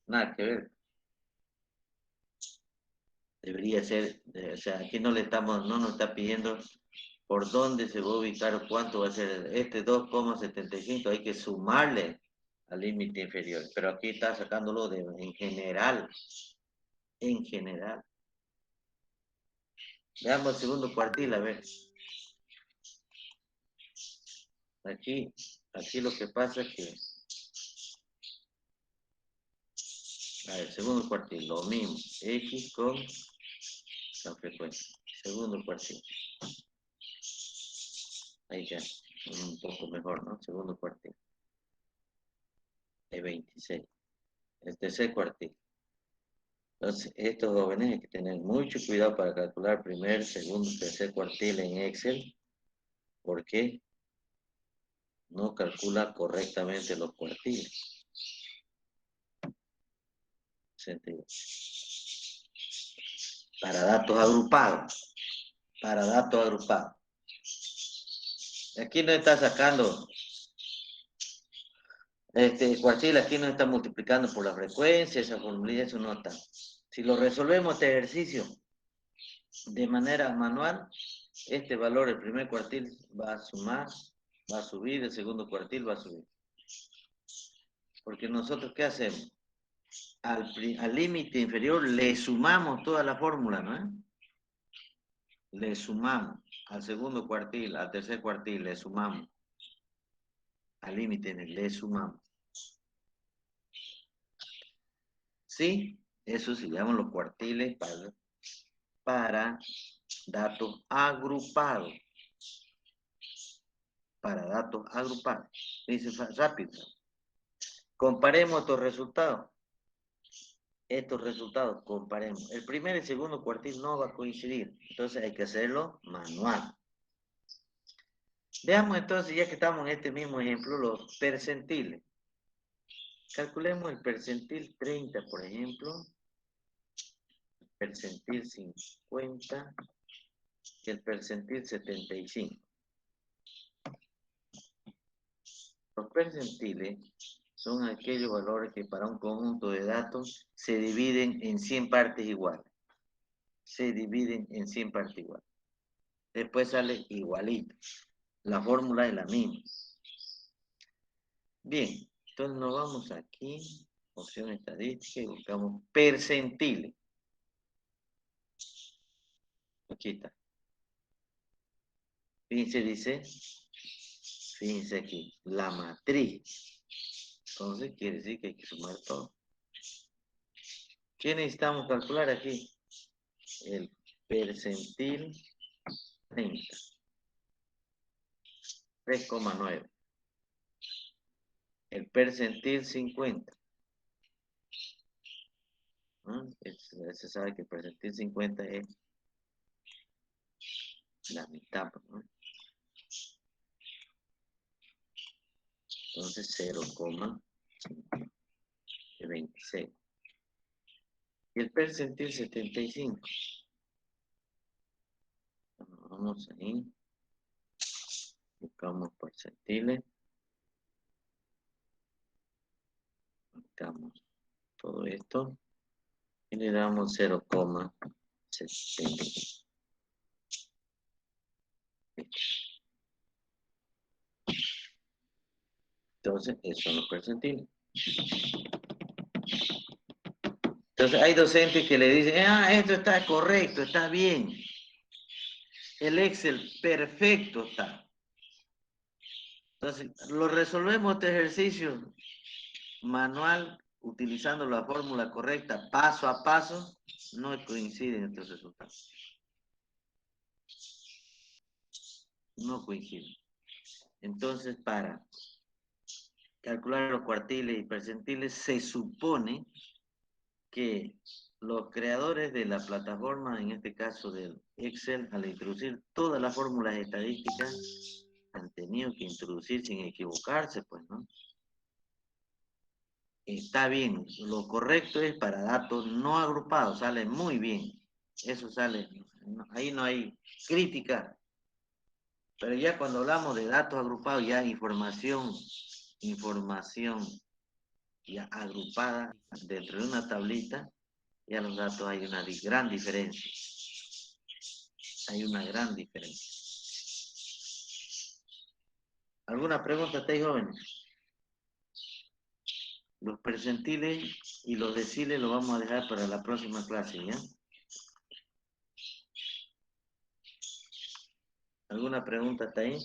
Nada que ver. Debería ser, o sea, aquí no nos está pidiendo por dónde se va a ubicar o cuánto va a ser este 2,75, hay que sumarle al límite inferior, pero aquí está sacándolo en general, en general. Veamos el segundo cuartil, a ver. Aquí lo que pasa es que, a ver, segundo cuartil, lo mismo, X con la frecuencia, segundo cuartil. Ahí ya, un poco mejor, ¿no? Segundo cuartil. De 26. El tercer cuartil. Entonces, estos jóvenes hay que tener mucho cuidado para calcular primer, segundo, tercer cuartil en Excel, porque no calcula correctamente los cuartiles. ¿Sentido? Para datos agrupados. Para datos agrupados. Aquí no está sacando cuartil, aquí no está multiplicando por la frecuencia, esa formulilla, eso no está. Si lo resolvemos este ejercicio de manera manual, este valor, el primer cuartil va a sumar, va a subir, el segundo cuartil va a subir. Porque nosotros, ¿qué hacemos? Al límite inferior le sumamos toda la fórmula, ¿no? Le sumamos al segundo cuartil, al tercer cuartil, le sumamos. Al límite le sumamos. ¿Sí? Eso se llaman los cuartiles para datos agrupados. Para datos agrupados. Dice rápido. Comparemos estos resultados. Comparemos. El primer y el segundo cuartil no va a coincidir. Entonces hay que hacerlo manual. Veamos entonces, ya que estamos en este mismo ejemplo, los percentiles. Calculemos el percentil 30, por ejemplo. El percentil 50 y el percentil 75. Los percentiles son aquellos valores que para un conjunto de datos se dividen en 100 partes iguales. Se dividen en 100 partes iguales. Después sale igualito. La fórmula es la misma. Bien, entonces nos vamos aquí, opción estadística, y buscamos percentiles. Aquí está. Fíjense aquí, la matriz. Entonces quiere decir que hay que sumar todo. ¿Qué necesitamos calcular aquí? El percentil 30. 3,9. El percentil 50. ¿No? Se sabe que el percentil 50 es la mitad, ¿no? Entonces 0,26. Y el percentil 75. Vamos ahí. Buscamos percentiles. Buscamos todo esto. Y le damos 0,70. Entonces, esos son los percentiles. Entonces, hay docentes que le dicen, esto está correcto, está bien. El Excel perfecto está. Entonces, lo resolvemos este ejercicio manual, utilizando la fórmula correcta, paso a paso, no coinciden estos resultados. No coinciden. Entonces, para calcular los cuartiles y percentiles, se supone que los creadores de la plataforma, en este caso del Excel, al introducir todas las fórmulas estadísticas, han tenido que introducir sin equivocarse, pues, ¿no? Está bien, lo correcto es para datos no agrupados, sale muy bien. Eso sale, ahí no hay crítica. Pero ya cuando hablamos de datos agrupados, ya información ya agrupada dentro de una tablita, ya los datos hay una gran diferencia. Hay una gran diferencia. ¿Alguna pregunta estáis jóvenes? Los percentiles y los deciles los vamos a dejar para la próxima clase, ¿ya? ¿Alguna pregunta hasta ahí?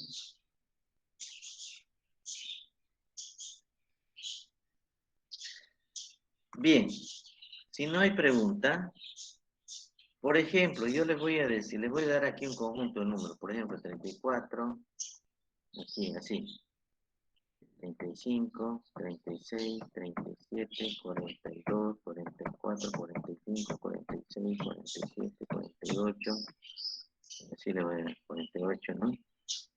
Bien, si no hay pregunta, por ejemplo, yo les voy a decir, les voy a dar aquí un conjunto de números, por ejemplo, 34, así, 35, 36, 37, 42, 44, 45, 46, 47, 48, así le voy a dar, 48, ¿no?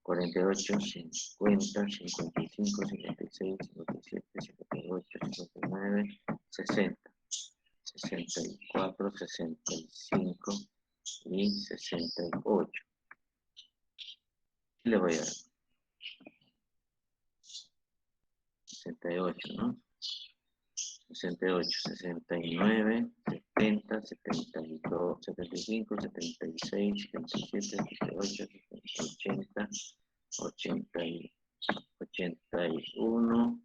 48, 50, 55, 56, 57, 58, 59, 60, 64, 65 y 68. Y le voy a dar 68, ¿no? 68, 69, 70, 72, 75, 76, 77, 78, 80, 81,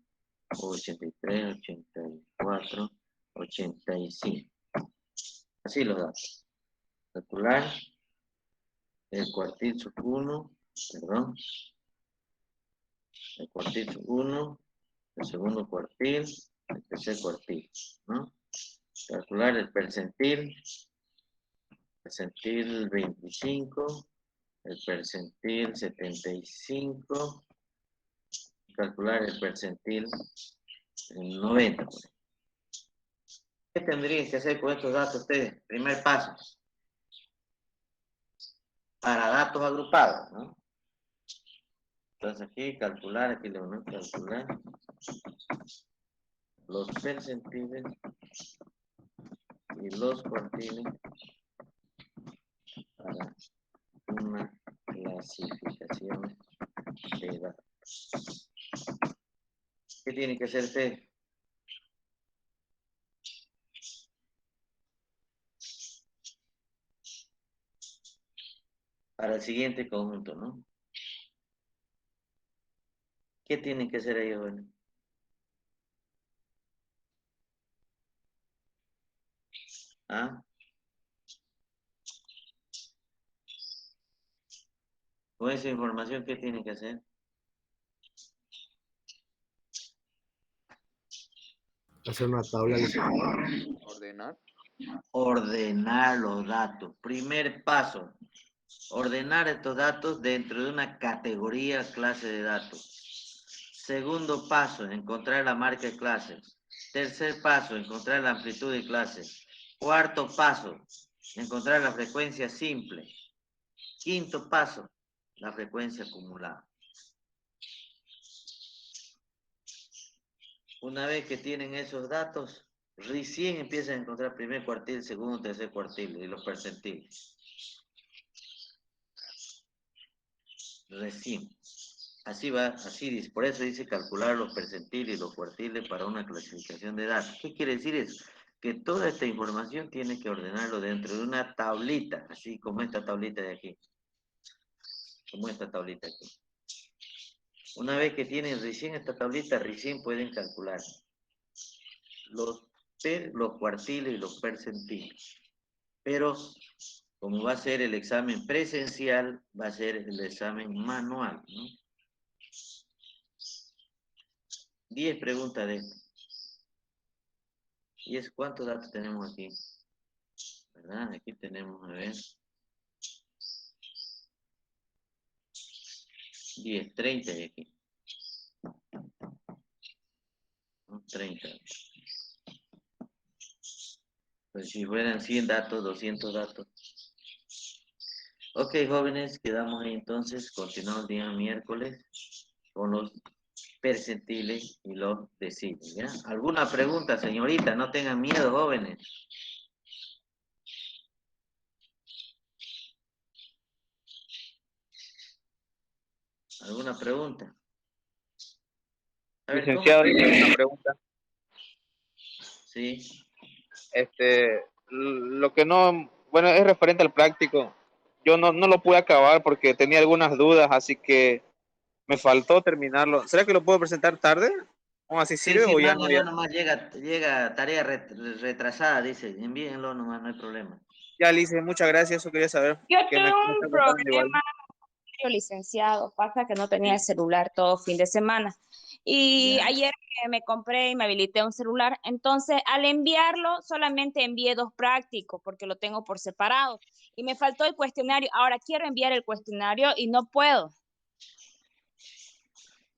83, 84, 85. Así los datos. Calcular el cuartil sub 1, perdón. El cuartil sub 1, el segundo cuartil, el tercer cuartil, ¿no? Calcular el percentil 25, el percentil 75, calcular el percentil 90. ¿Qué tendrían que hacer con estos datos ustedes? Primer paso. Para datos agrupados, ¿no? Entonces aquí calcular, aquí le vamos a calcular los percentiles y los cuartiles para una clasificación de datos. ¿Qué tiene que hacer usted? para el siguiente conjunto, ¿no? ¿Qué tienen que hacer ellos? Bueno? ¿Ah? Con esa información, ¿qué tienen que hacer? Hacer una tabla, licenciado. Ordenar. Ordenar los datos. Primer paso, ordenar estos datos dentro de una categoría clase de datos. Segundo paso, encontrar la marca de clases. Tercer paso, encontrar la amplitud de clases. Cuarto paso, encontrar la frecuencia simple. Quinto paso, la frecuencia acumulada. Una vez que tienen esos datos, recién empiezan a encontrar primer cuartil, segundo, tercer cuartil y los percentiles. Recién. Así va, así dice. Por eso dice calcular los percentiles y los cuartiles para una clasificación de datos. ¿Qué quiere decir eso? Que toda esta información tiene que ordenarlo dentro de una tablita, así como esta tablita de aquí. Como esta tablita aquí. Una vez que tienen recién esta tablita, recién pueden calcular los cuartiles y los percentiles. Pero como va a ser el examen presencial, va a ser el examen manual, ¿no? 10 preguntas de esto. ¿Y es cuántos datos tenemos aquí? ¿Verdad? Aquí tenemos, a ver, 10, 30 de aquí. ¿No? 30. Pues si fueran 100 datos, 200 datos. Ok, jóvenes, quedamos ahí entonces. Continuamos el día miércoles con los percentiles y los deciles, ¿ya? ¿Alguna pregunta, señorita? No tengan miedo, jóvenes. ¿Alguna pregunta? A ver, ¿cómo? Licenciado, yo tengo una pregunta. Sí. Lo que no, bueno, es referente al práctico. Yo no lo pude acabar porque tenía algunas dudas, así que me faltó terminarlo. ¿Será que lo puedo presentar tarde? ¿O así Sí, sirve sí, o ya no? mándenlo nomás, llega tarea retrasada, dice, envíenlo nomás, no hay problema. Ya, Lice, muchas gracias. Eso quería saber. Yo Que tengo me un está costando igual. problema, licenciado. Pasa que no tenía el Sí, celular todo fin de semana. Y ya. ayer me compré y me habilité un celular. Entonces, al enviarlo, solamente envié dos prácticos porque lo tengo por separado. Y me faltó el cuestionario. Ahora quiero enviar el cuestionario y no puedo.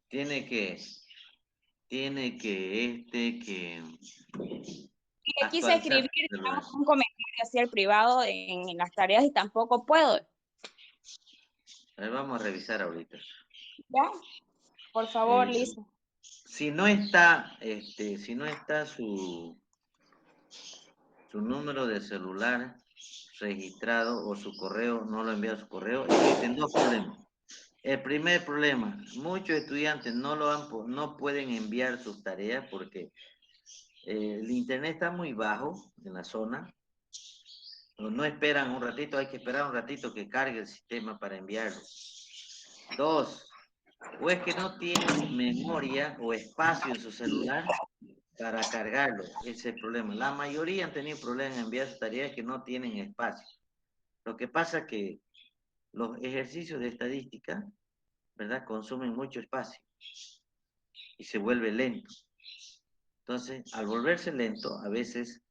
Tiene que, que Y le quise actualizar escribir, su celular. digamos, un comentario hacia el privado en las tareas y tampoco puedo. A ver, vamos a revisar ahorita. ¿Ya? Por favor, Eh, Lisa. si no está, si no está su número de celular registrado o su correo, no lo envía a su correo, existen dos problemas. El primer problema, muchos estudiantes no pueden enviar sus tareas porque el internet está muy bajo en la zona. No esperan un ratito, hay que esperar un ratito que cargue el sistema para enviarlo. Dos, o es que no tienen memoria o espacio en su celular para cargarlo. Ese es el problema. La mayoría han tenido problemas en enviar sus tareas que no tienen espacio. Lo que pasa es que los ejercicios de estadística, ¿verdad? Consumen mucho espacio y se vuelve lento. Entonces, al volverse lento, a veces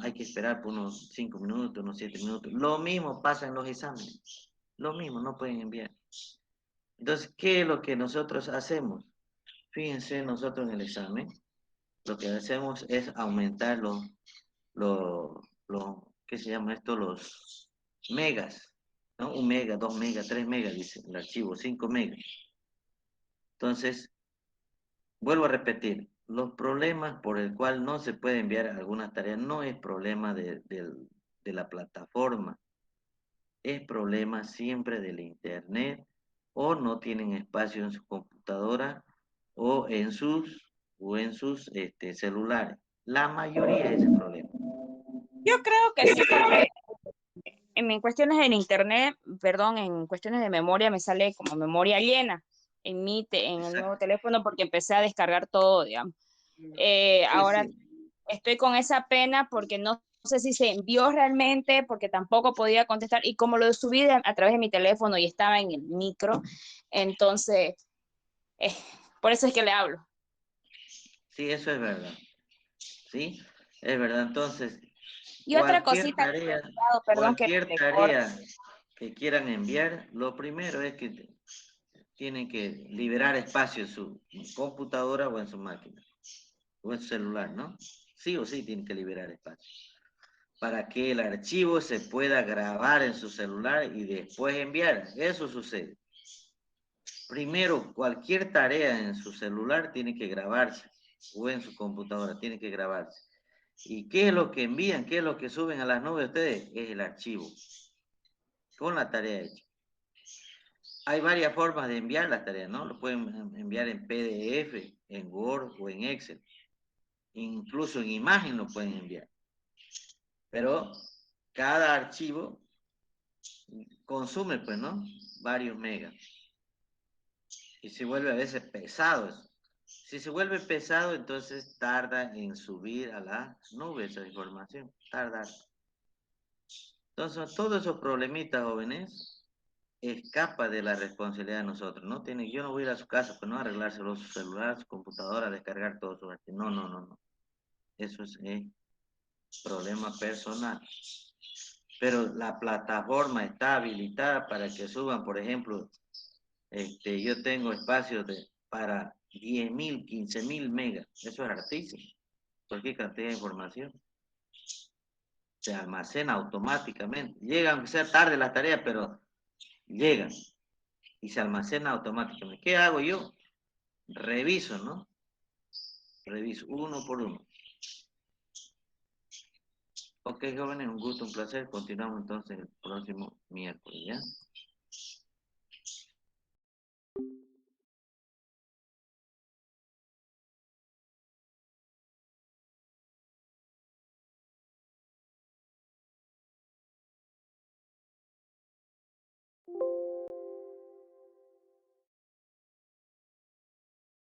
hay que esperar por unos 5 minutos, unos 7 minutos. Lo mismo pasa en los exámenes. Lo mismo, no pueden enviar. Entonces, ¿qué es lo que nosotros hacemos? Fíjense, nosotros en el examen, lo que hacemos es aumentar ¿qué se llama esto? Los megas, ¿no? 1 mega, 2 megas, 3 megas, dice el archivo, 5 megas. Entonces, vuelvo a repetir, los problemas por el cual no se puede enviar algunas tareas no es problema de la plataforma, es problema siempre del internet o no tienen espacio en su computadora o en sus celulares. La mayoría es el problema. Yo creo que sí, porque en cuestiones en internet, perdón, en cuestiones de memoria me sale como memoria llena en el nuevo Exacto. teléfono porque empecé a descargar todo, digamos. Sí, Ahora sí. estoy con esa pena porque no sé si se envió realmente, porque tampoco podía contestar, y como lo subí a través de mi teléfono y estaba en el micro, entonces, eh, por eso es que le hablo. Sí, eso es verdad. ¿Sí? Es verdad. Entonces, Y otra cualquier cosita, tarea, perdón que cualquier te corte. tarea que quieran enviar, lo primero es que tienen que liberar espacio en su computadora o en su máquina, o en su celular, ¿no? Sí o sí tienen que liberar espacio, para que el archivo se pueda grabar en su celular y después enviar. Eso sucede. Primero, cualquier tarea en su celular tiene que grabarse, o en su computadora tiene que grabarse. ¿Y qué es lo que envían? ¿Qué es lo que suben a las nubes ustedes? Es el archivo, con la tarea hecha. Hay varias formas de enviar las tareas, ¿no? Lo pueden enviar en PDF, en Word o en Excel. Incluso en imagen lo pueden enviar. Pero cada archivo consume, pues, ¿no? Varios megas. Y se vuelve a veces pesado eso. Si se vuelve pesado, entonces tarda en subir a la nube esa información. Tarda. Entonces, todos esos problemitas, jóvenes, escapa de la responsabilidad de nosotros. No tiene, yo no voy a ir a su casa, pues no arreglárselo su celular, su computadora, descargar todo su archivo. No, no, no, no. Eso es problema personal. Pero la plataforma está habilitada para que suban, por ejemplo, yo tengo espacios para 10.000, 15.000 megas. Eso es hartísimo. Cualquier cantidad de información se almacena automáticamente. Llegan, aunque sea tarde las tareas, pero llegan y se almacena automáticamente. ¿Qué hago yo? Reviso, ¿no? Reviso uno por uno. Ok, jóvenes, un gusto, un placer. Continuamos entonces el próximo miércoles, ¿ya?